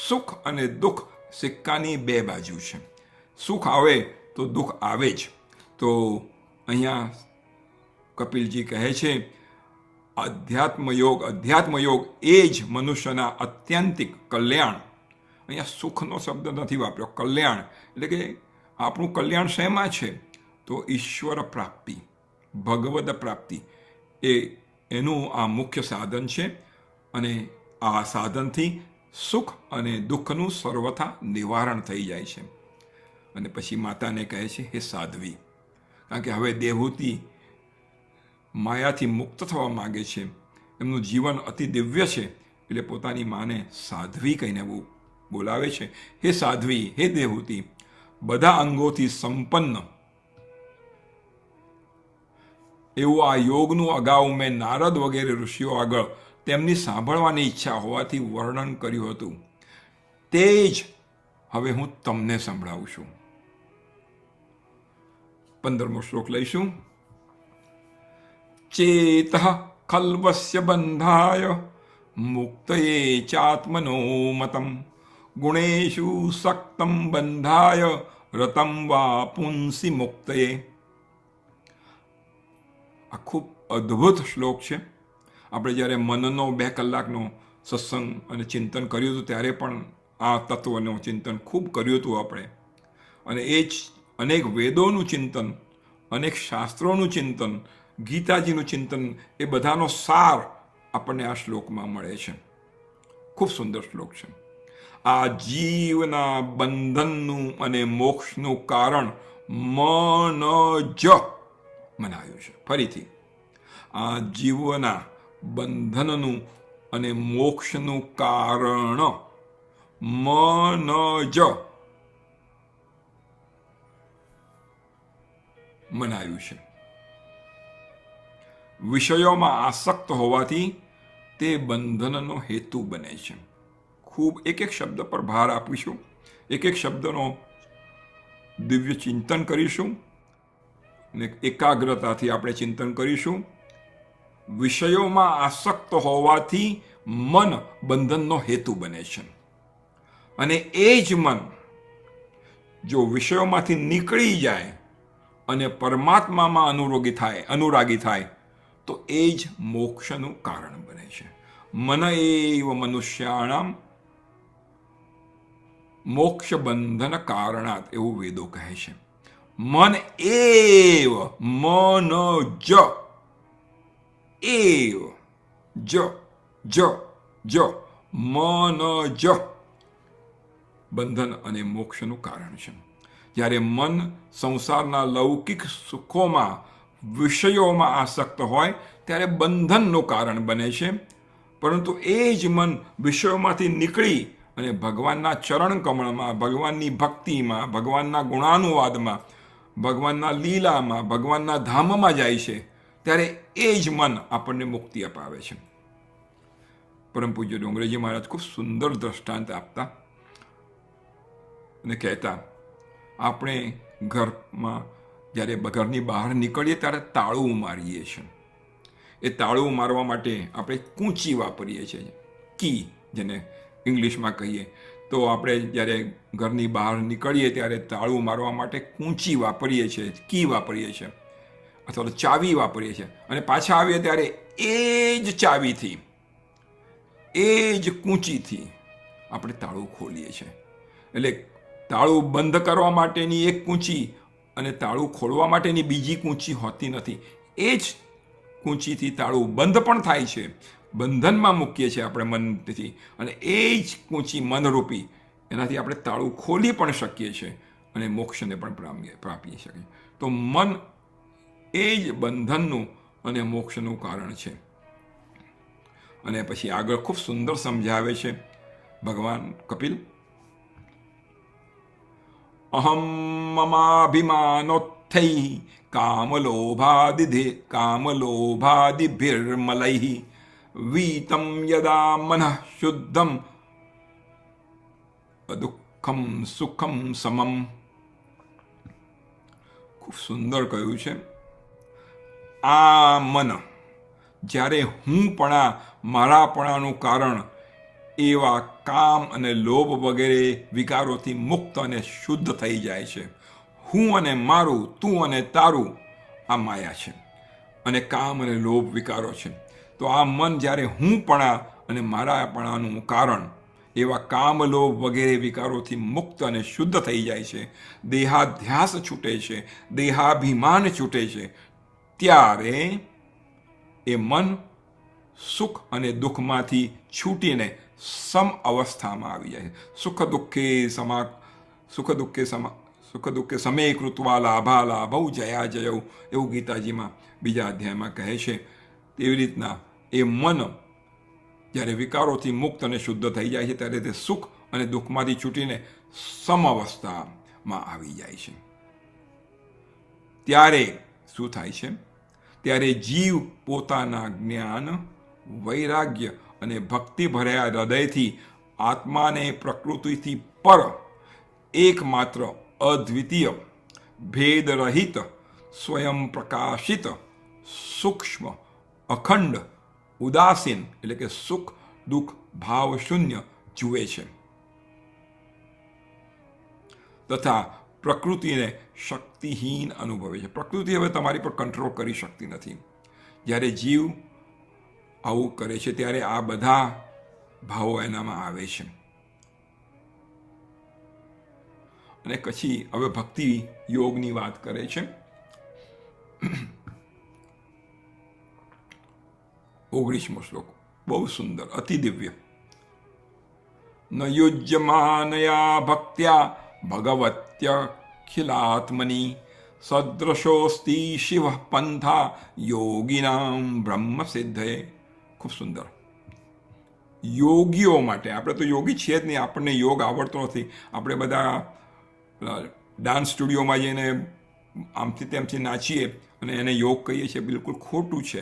Speaker 1: સુખ અને દુઃખ સિક્કાની બે બાજુ છે. સુખ આવે તો દુઃખ આવે જ. તો અહીંયા કપિલજી કહે છે, અધ્યાત્મ યોગ એ જ મનુષ્યના અત્યંતિક કલ્યાણ. અહીંયા સુખનો શબ્દ નથી વાપર્યો, કલ્યાણ. એટલે કે આપણું કલ્યાણ શેમાં છે? તો ઈશ્વર પ્રાપ્તિ, ભગવદ પ્રાપ્તિ એનું આ મુખ્ય સાધન છે. અને આ સાધનથી સુખ અને દુઃખનું સર્વથા નિવારણ થઈ જાય છે. અને પછી માતાને કહે છે, હે સાધ્વી, કારણ કે હવે દેવહૂતિ માયાથી મુક્ત થવા માગે છે, એમનું જીવન અતિ દિવ્ય છે, એટલે પોતાની માને સાધ્વી કહીને બોલાવે છે. હે સાધ્વી, હે દેવહૂતિ, બધા અંગોથી સંપન્ન એવું આ યોગનું અગાઉ મેં નારદ વગેરે ઋષિઓ આગળ તેમની સાંભળવાની ઈચ્છા હોવાથી વર્ણન કર્યું હતું, તે જ હવે હું તમને સંભળાવું છું. 15મો શ્લોક લઈશું. ચેત ખલ્વસ્ય બંધાય મુક્તયે ચાત્મનો મતમ ગુણેશુ સક્તમ બંધાય રતમ વા પુંસી મુક્તયે. આ ખૂબ અદ્ભુત શ્લોક છે. આપણે જ્યારે મનનો 2 કલાકનો સત્સંગ અને ચિંતન કર્યું હતું ત્યારે પણ આ તત્વનું ચિંતન ખૂબ કર્યું હતું આપણે. અને એ જ અનેક વેદોનું ચિંતન, અનેક શાસ્ત્રોનું ચિંતન, ગીતાજીનું ચિંતન, એ બધાનો સાર આપણને આ શ્લોકમાં મળે છે. ખૂબ સુંદર શ્લોક છે. આ જીવના બંધનનું અને મોક્ષનું કારણ મન જ મનાયું છે. ફરીથી, આ જીવના બંધનનું અને મોક્ષનું કારણ મન જ મનાયું છે. વિષયોમાં આસક્ત હોવાથી તે બંધનનો હેતુ બને છે. ખૂબ એક શબ્દ પર ભાર આપીશું, એક શબ્દનો દિવ્ય ચિંતન કરીશું અને એકાગ્રતાથી આપણે ચિંતન કરીશું. વિષયોમાં આસક્ત હોવાથી મન બંધનનો હેતુ બને છે. અને એ જ મન જો વિષયોમાંથી નીકળી જાય અને પરમાત્મામાં અનુરાગી થાય તો એ જ મોક્ષનું કારણ બને છે. મન એવ મનુષ્યાણામ મોક્ષ બંધન કારણાત, એવું વેદો કહે છે. મન એવ, મન જ, એવ જ મન જ બંધન અને મોક્ષનું કારણ છે. જ્યારે મન સંસારના લૌકિક સુખોમાં, વિષયોમાં આસક્ત હોય ત્યારે બંધનનું કારણ બને છે. પરંતુ એ જ મન વિષયોમાંથી નીકળી અને ભગવાનના ચરણ કમળમાં, ભગવાનની ભક્તિમાં, ભગવાનના ગુણાનુવાદમાં, ભગવાનના લીલામાં, ભગવાનના ધામમાં જાય છે ત્યારે એ જ મન આપણને મુક્તિ અપાવે છે. પરમ પૂજ્ય ડોંગરેજી મહારાજ ખૂબ સુંદર દ્રષ્ટાંત આપતા અને કહેતા, આપણે ઘરમાં જ્યારે ઘરની બહાર નીકળીએ ત્યારે તાળું મારીએ છીએ. એ તાળું મારવા માટે આપણે કૂંચી વાપરીએ છીએ, કી જેને ઇંગ્લિશમાં કહીએ. તો આપણે જ્યારે ઘરની બહાર નીકળીએ ત્યારે તાળું મારવા માટે કૂંચી વાપરીએ છીએ, કી વાપરીએ છીએ. અથવા તો ચાવી વાપરીએ છીએ અને પાછા આવીએ ત્યારે એ જ ચાવીથી, એ જ કૂંચીથી આપણે તાળું ખોલીએ છીએ. એટલે તાળું બંધ કરવા માટેની એક કૂંચી અને તાળું ખોલવા માટેની બીજી કૂંચી હોતી નથી. એ જ કૂંચીથી તાળું બંધ પણ થાય છે, બંધનમાં મૂકીએ છીએ આપણે મનથી, અને એ જ કૂંચી મનરૂપી, એનાથી આપણે તાળું ખોલી પણ શકીએ છીએ અને મોક્ષને પણ પ્રાપી શકીએ. તો મન એ જ બંધનનું અને મોક્ષનું કારણ છે. અને પછી આગળ ખૂબ સુંદર સમજાવે છે ભગવાન કપિલ. અહમ મમાભિમાનોત્થૈ કામલોભાદિભિર્મલૈ વીતમ યદા મનઃ શુદ્ધમ અદુઃખમ સુખમ સમમ. ખૂબ સુંદર કહ્યું છે. આ મન જ્યારે હુંપણા, મારાપણાનું કારણ એવા કામ અને લોભ વગેરે વિકારોથી મુક્ત અને શુદ્ધ થઈ જાય છે. હું અને મારું, તું અને તારું આ માયા છે અને કામ અને લોભ વિકારો છે. તો આ મન જ્યારે હુંપણા અને મારાપણાનું કારણ એવા કામ, લોભ વગેરે વિકારોથી મુક્ત અને શુદ્ધ થઈ જાય છે, દેહાધ્યાસ છૂટે છે, દેહાભિમાન છૂટે છે, ત્યારે એ મન સુખ અને દુઃખમાંથી છૂટીને સમ અવસ્થામાં આવી જાય છે. સુખ દુઃખે સમે કૃત્વા લાભા લાભૌ જયા જયૌ, એવું ગીતાજીમાં બીજા અધ્યાયમાં કહે છે. તેવી રીતના એ મન જ્યારે વિકારોથી મુક્ત અને શુદ્ધ થઈ જાય છે ત્યારે તે સુખ અને દુઃખમાંથી છૂટીને સમ અવસ્થામાં આવી જાય છે. ત્યારે શું થાય છે? ત્યારે જીવ પોતાના જ્ઞાન, વૈરાગ્ય અને ભક્તિ ભર્યા હૃદયથી આત્માને પ્રકૃતિથી પર, એકમાત્ર અદ્વિતીય, ભેદરહિત, સ્વયં પ્રકાશિત, સૂક્ષ્મ, અખંડ, ઉદાસીન એટલે કે સુખ દુઃખ ભાવ શૂન્ય જુએ છે, તથા પ્રકૃતિને શક્તિહીન અનુભવે છે. પ્રકૃતિ હવે તમારી પર કંટ્રોલ કરી શકતી નથી. જ્યારે જીવ આવું કરે છે ત્યારે આ બધા ભાવો એનામાં આવે છે. અને પછી હવે ભક્તિ યોગની વાત કરે છે. 19મો શ્લોક બહુ સુંદર, અતિ દિવ્ય. ન યુજ્યમાનયા ભક્ત્યા ભગવત્યખિલાત્મની સદૃશોસ્તિ શિવ પંથા યોગિનામ બ્રહ્મ સિદ્ધયે. ખૂબ સુંદર. યોગીઓ માટે, આપણે તો યોગી છીએ જ નહીં, આપણને યોગ આવડતો નથી. આપણે બધા ડાન્સ સ્ટુડિયોમાં જઈને આમથી તેમથી નાચીએ અને એને યોગ કહીએ છીએ. બિલકુલ ખોટું છે.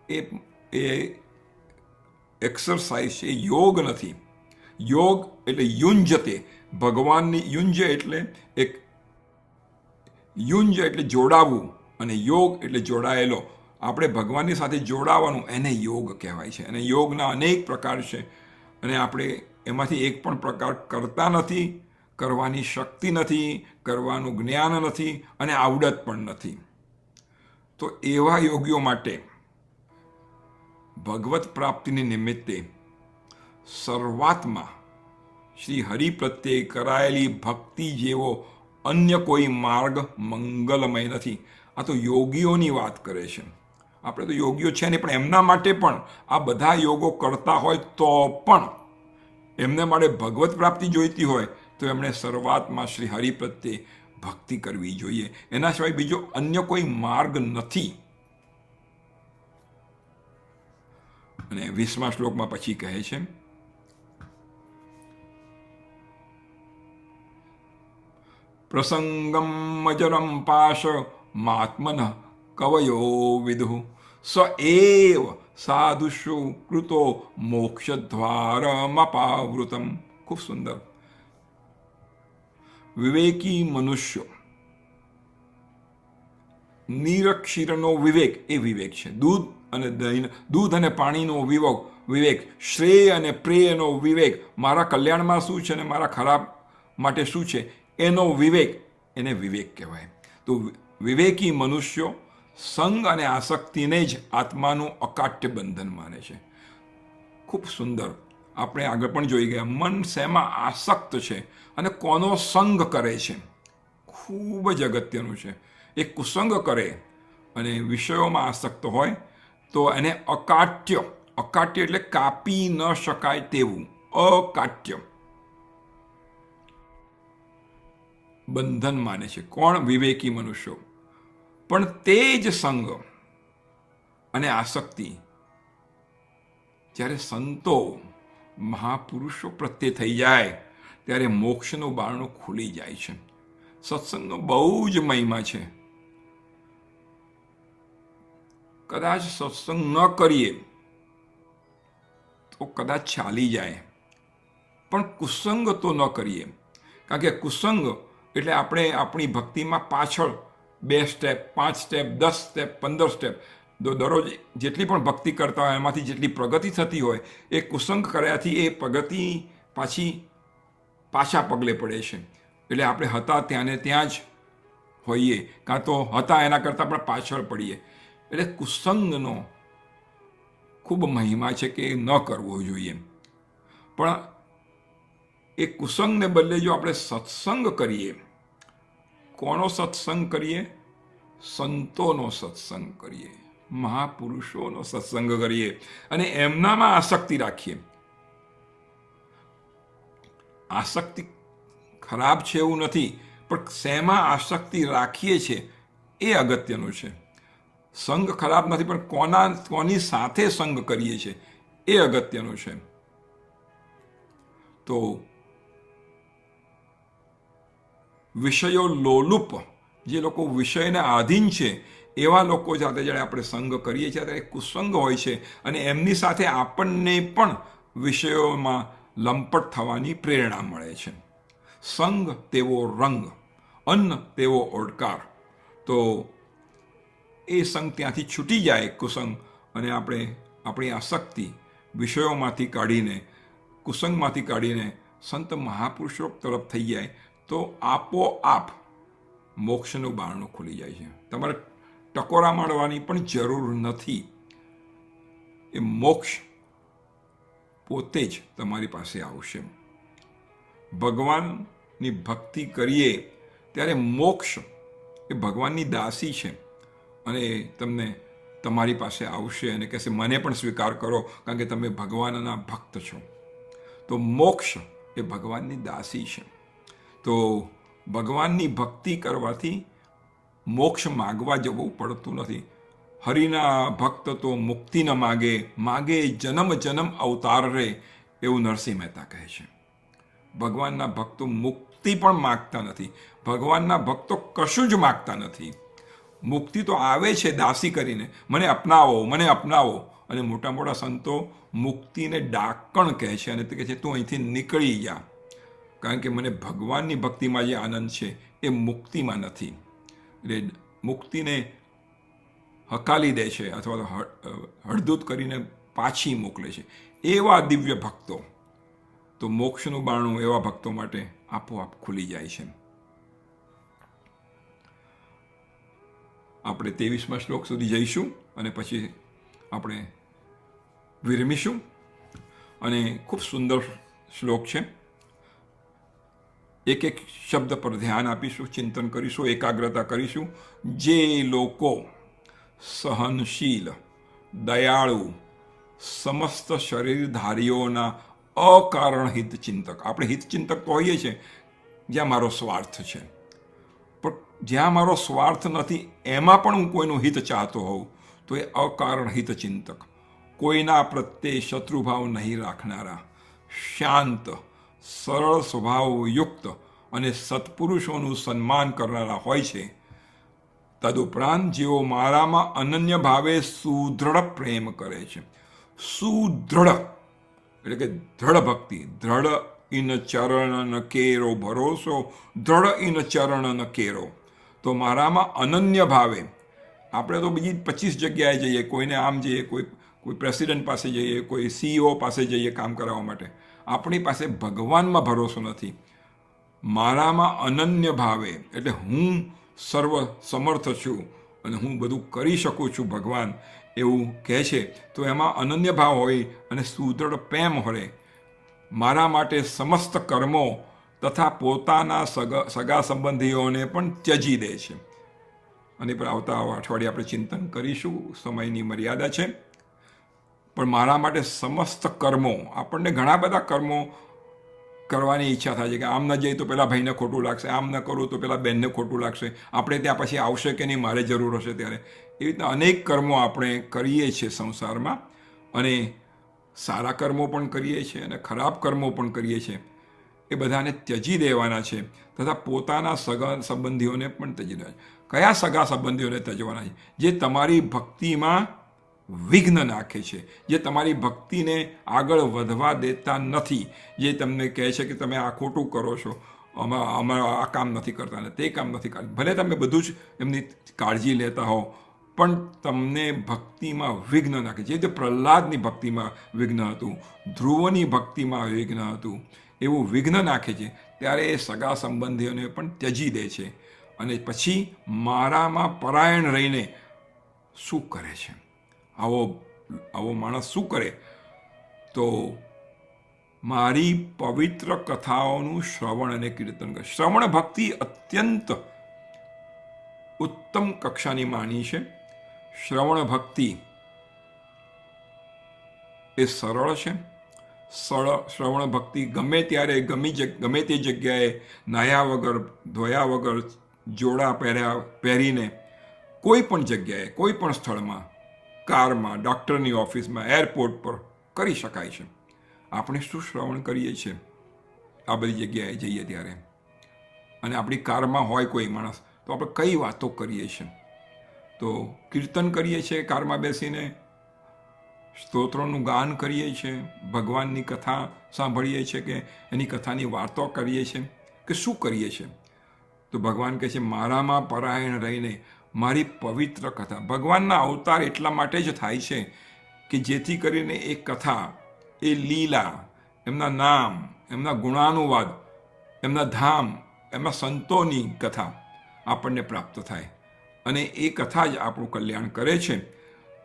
Speaker 1: એ એક્સરસાઇઝ છે, યોગ નથી. યોગ એટલે યુંજતે, ભગવાનની યુંજ એટલે એક યુંજ એટલે જોડાવવું, અને યોગ એટલે જોડાયેલો. આપણે ભગવાનની સાથે જોડાવાનું, એને યોગ કહેવાય છે. અને યોગના અનેક પ્રકાર છે અને આપણે એમાંથી એક પણ પ્રકાર કરતા નથી, કરવાની શક્તિ નથી, કરવાનું જ્ઞાન નથી અને આવડત પણ નથી. તો એવા યોગીઓ માટે ભગવત પ્રાપ્તિની નિમિત્તે શરૂઆતમાં શ્રી હરિ પ્રત્યે કરાયેલી ભક્તિ જેવો અન્ય કોઈ માર્ગ મંગલમય નથી. આ તો યોગીઓની વાત કરે છે. આપણે તો યોગીઓ છે નહીં, પણ એમના માટે પણ આ બધા યોગો કરતા હોય તો પણ એમને માટે ભગવત પ્રાપ્તિ જોઈતી હોય તો એમણે શરૂઆતમાં શ્રી હરિ પ્રત્યે ભક્તિ કરવી જોઈએ. એના સિવાય બીજો અન્ય કોઈ માર્ગ નથી. અને 20મા શ્લોકમાં પછી કહે છે, પ્રસંગમ અજરમ પાશ માત્મન કવયો વિદુઃ સ એવ સાધુષુ કૃતો મોક્ષદ્વારમપાવૃતમ. ખૂબ સુંદર. વિવેકી મનુષ્ય, નિરક્ષીરનો વિવેક એ વિવેક છે. દૂધ અને પાણીનો વિવેક, શ્રેય અને પ્રેયનો વિવેક, મારા કલ્યાણમાં શું છે અને મારા ખરાબ માટે શું છે એનો વિવેક, એને વિવેક કહેવાય. તો વિવેકી મનુષ્યો સંગ અને આસક્તિને જ આત્માનું અકાટ્ય બંધન માને છે. ખૂબ સુંદર. આપણે આગળ પણ જોઈ ગયા, મન શેમાં આસક્ત છે અને કોનો સંગ કરે છે, ખૂબ જ અગત્યનું છે. એ કુસંગ કરે અને વિષયોમાં આસક્ત હોય તો એને અકાટ્ય, અકાટ્ય એટલે કાપી ન શકાય તેવું અકાટ્ય બંધન માને છે. કોણ? વિવેકી મનુષ્યો. પણ તે જ સંગ અને આસક્તિ જ્યારે સંતો મહાપુરુષો પ્રત્યે થઈ જાય ત્યારે મોક્ષનું બારણું ખુલી જાય છે. સત્સંગનો બહુ જ મહિમા છે. કદાચ સત્સંગ ન કરીએ તો કદાચ ચાલી જાય, પણ કુસંગ તો ન કરીએ. કારણ કે કુસંગ એટલે આપણે આપણી ભક્તિમાં પાછળ 2 સ્ટેપ, 5 સ્ટેપ, 10 સ્ટેપ, 15 સ્ટેપ, દરરોજ જેટલી પણ ભક્તિ કરતા હોય એમાંથી જેટલી પ્રગતિ થતી હોય એ કુસંગ કર્યાથી એ પ્રગતિ પાછા પગલે પડે છે. એટલે આપણે હતા ત્યાં ને ત્યાં જ હોઈએ, કાં તો હતા એના કરતાં પણ પાછળ પડીએ. એટલે કુસંગનો ખૂબ મહિમા છે કે ન કરવો જોઈએ. પણ એ કુસંગને બદલે જો આપણે સત્સંગ કરીએ, કોનો સત્સંગ કરીએ? સંતોનો સત્સંગ કરીએ, મહાપુરુષોનો સત્સંગ કરીએ અને એમનામાં આસક્તિ રાખીએ. આસક્તિ ખરાબ છે એવું નથી, પણ શેમાં આસક્તિ રાખીએ છીએ એ અગત્યનું છે. સંગ ખરાબ નથી, પણ કોની સાથે સંગ કરીએ છીએ એ અગત્યનું છે. તો વિષયો લોલુપ, જે લોકો વિષયને આધીન છે એવા લોકો સાથે જ્યારે આપણે સંગ કરીએ છીએ ત્યારે કુસંગ હોય છે અને એમની સાથે આપણને પણ વિષયોમાં લંપટ થવાની પ્રેરણા મળે છે. સંગ તેવો રંગ, અન્ન તેવો ઓડકાર. તો એ સંગ ત્યાંથી છૂટી જાય કુસંગ, અને આપણે આપણી આસક્તિ વિષયોમાંથી કાઢીને, કુસંગમાંથી કાઢીને સંત મહાપુરુષો તરફ થઈ જાય તો આપોઆપ મોક્ષનું બારણું ખુલી જાય છે. તમારે ટકોરા મારવાની પણ જરૂર નથી. એ મોક્ષ પોતે જ તમારી પાસે આવશે. ભગવાનની ભક્તિ કરીએ ત્યારે મોક્ષ એ ભગવાનની દાસી છે અને તમને તમારી પાસે આવશે અને કહેશે મને પણ સ્વીકાર કરો કારણ કે તમે ભગવાનના ભક્ત છો. તો મોક્ષ એ ભગવાનની દાસી છે. તો ભગવાનની ભક્તિ કરવાથી મોક્ષ માગવા જવું પડતું નથી. હરિના ભક્ત તો મુક્તિ ન માગે, માગે જન્મ જન્મ અવતાર રે, એવું નરસિંહ મહેતા કહે છે. ભગવાનના ભક્તો મુક્તિ પણ માગતા નથી. ભગવાનના ભક્તો કશું જ માગતા નથી. મુક્તિ તો આવે છે દાસી કરીને, મને અપનાવો, મને અપનાવો. અને મોટા મોટા સંતો મુક્તિને ડાકણ કહે છે અને તે કહે છે તું અહીંથી નીકળી જા, કારણ કે મને ભગવાનની ભક્તિમાં જે આનંદ છે એ મુક્તિમાં નથી. એટલે મુક્તિને હકાલી દે છે અથવા તો હળદૂત કરીને પાછી મોકલે છે. એવા દિવ્ય ભક્તો, તો મોક્ષનું બારણું એવા ભક્તો માટે આપોઆપ ખુલી જાય છે. આપણે 23મા શ્લોક સુધી જઈશું અને પછી આપણે વિરમીશું. અને ખૂબ સુંદર શ્લોક છે. એક એક શબ્દ પર ધ્યાન આપીશું, ચિંતન કરીશું, એકાગ્રતા કરીશું. જે લોકો સહનશીલ, દયાળુ, સમસ્ત શરીરધારીઓના અકારણ હિતચિંતક. આપણે હિતચિંતક તો હોઈએ છીએ જ્યાં મારો સ્વાર્થ છે, પણ જ્યાં મારો સ્વાર્થ નથી એમાં પણ હું કોઈનું હિત ચાહતો હોઉં તો એ અકારણ હિતચિંતક. કોઈના પ્રત્યે શત્રુભાવ નહીં રાખનારા, શાંત, સરળ સ્વભાવયુક્ત અને સત્પુરુષોનું સન્માન કરનારા હોય છે. તદુપરાંત જેઓ મારામાં અનન્ય ભાવે સુદૃઢ પ્રેમ કરે છે. સુદૃઢ એટલે કે દ્રઢ ભક્તિ. દ્રઢ ઇન ચરણ ન કેરો ભરોસો, દ્રઢ ઇન ચરણ ન કેરો. તો મારામાં અનન્ય ભાવે, આપણે તો બીજી 25 જગ્યાએ જઈએ, કોઈને આમ જઈએ, કોઈ પ્રેસિડેન્ટ પાસે જઈએ, કોઈ CEO પાસે જઈએ કામ કરાવવા માટે. આપણી પાસે ભગવાનમાં ભરોસો નથી. મારામાં અનન્ય ભાવે એટલે હું સર્વ સમર્થ છું, અને હું બધું કરી શકું છું ભગવાન એવું કહે છે, તો એમાં અનન્ય ભાવ હોય અને સુદૃઢ પ્રેમ હોય. મારા માટે સમસ્ત કર્મો તથા પોતાના સગા સંબંધીઓને પણ ત્યજી દે છે. અને પર આવતા અઠવાડિયે આપણે ચિંતન કરીશું, સમયની મર્યાદા છે. પણ મારા માટે સમસ્ત કર્મો, આપણને ઘણા બધા કર્મો કરવાની ઈચ્છા થાય છે કે આમ ન જઈએ તો પેલા ભાઈને ખોટું લાગશે, આમ ન કરું તો પેલા બહેનને ખોટું લાગશે, આપણે ત્યાં પછી આવશે કે નહીં, મારે જરૂર હશે ત્યારે. એવી રીતના અનેક કર્મો આપણે કરીએ છીએ સંસારમાં, અને સારા કર્મો પણ કરીએ છીએ અને ખરાબ કર્મો પણ કરીએ છીએ. એ બધાને ત્યજી દેવાના છે, તથા પોતાના સગા સંબંધીઓને પણ ત્યજી દેવાના. કયા સગા સંબંધીઓને ત્યજવાના છે? જે તમારી ભક્તિમાં વિઘ્ન નાખે છે, જે તમારી ભક્તિને આગળ વધવા દેતા નથી, જે તમને કહે છે કે તમે આ ખોટું કરો છો, અમે આ કામ નથી કરતા ને તે કામ નથી કરતા. ભલે તમે બધું જ એમની કાળજી લેતા હો, પણ તમને ભક્તિમાં વિઘ્ન નાખે છે. જે પ્રહલાદની ભક્તિમાં વિઘ્ન હતું, ધ્રુવની ભક્તિમાં વિઘ્ન હતું, એવું વિઘ્ન નાખે છે. ત્યારે એ સગા સંબંધીઓને પણ ત્યજી દે છે. અને પછી મારામાં પરાયણ રહીને શું કરે છે? આવો માણસ શું કરે? તો મારી પવિત્ર કથાઓનું શ્રવણ અને કીર્તન કરે. શ્રવણ ભક્તિ અત્યંત ઉત્તમ કક્ષાની માની છે. શ્રવણ ભક્તિ એ સરળ છે. શ્રવણ ભક્તિ ગમે ત્યારે ગમે તે જગ્યાએ નાહ્યા વગર, ધોયા વગર, જોડા પહેરીને કોઈ પણ જગ્યાએ, કોઈ પણ સ્થળમાં, કારમાં, ડૉક્ટરની ઓફિસમાં, એરપોર્ટ પર કરી શકાય છે. આપણે શું શ્રવણ કરીએ છીએ આ બધી જગ્યાએ જઈએ ત્યારે? અને આપણી કારમાં હોય કોઈ માણસ, તો આપણે કઈ વાતો કરીએ છીએ? તો કીર્તન કરીએ છીએ કારમાં બેસીને, સ્તોત્રોનું ગાન કરીએ છીએ, ભગવાનની કથા સાંભળીએ છીએ કે એની કથાની વાર્તો કરીએ છીએ, કે શું કરીએ છીએ? તો ભગવાન કહે છે મારામાં પરાયણ રહીને મારી પવિત્ર કથા. ભગવાનના અવતાર એટલા માટે જ થાય છે કે જેથી કરીને એ કથા, એ લીલા, એમના નામ, એમના ગુણાનુવાદ, એમના ધામ, એમના સંતોની કથા આપણને પ્રાપ્ત થાય, અને એ કથા જ આપણું કલ્યાણ કરે છે.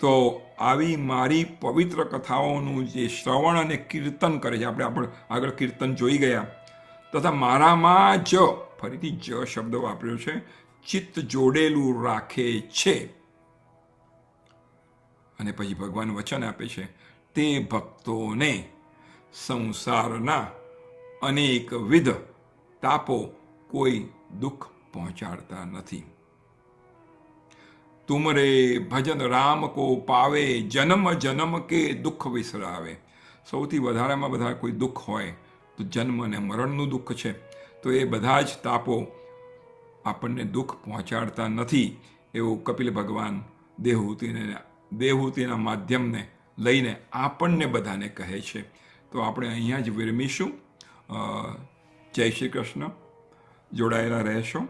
Speaker 1: તો આવી મારી પવિત્ર કથાઓનું જે શ્રવણ અને કીર્તન કરે છે, આપણે આગળ કીર્તન જોઈ ગયા, તથા મારામાં જ, ફરીથી જ શબ્દ વાપર્યો છે, ચિત્ત જોડેલું રાખે છે. અને પછી ભગવાન વચન આપે છે, તે ભક્તોને સંસારના અનેકવિધ તાપો કોઈ દુઃખ પહોંચાડતા નથી. તુમરે ભજન રામ કો પાવે, જન્મ જન્મ કે દુઃખ વિસરાવે. સૌથી વધારેમાં વધારે કોઈ દુઃખ હોય તો જન્મ અને મરણનું દુઃખ છે. તો એ બધા જ તાપો આપણને દુઃખ પહોંચાડતા નથી, એવું કપિલ ભગવાન દેવહૂતિના માધ્યમને લઈને આપણને બધાને કહે છે. તો આપણે અહીંયા જ વિરમીશું. જય શ્રી કૃષ્ણ. જોડાયેલા રહેશો.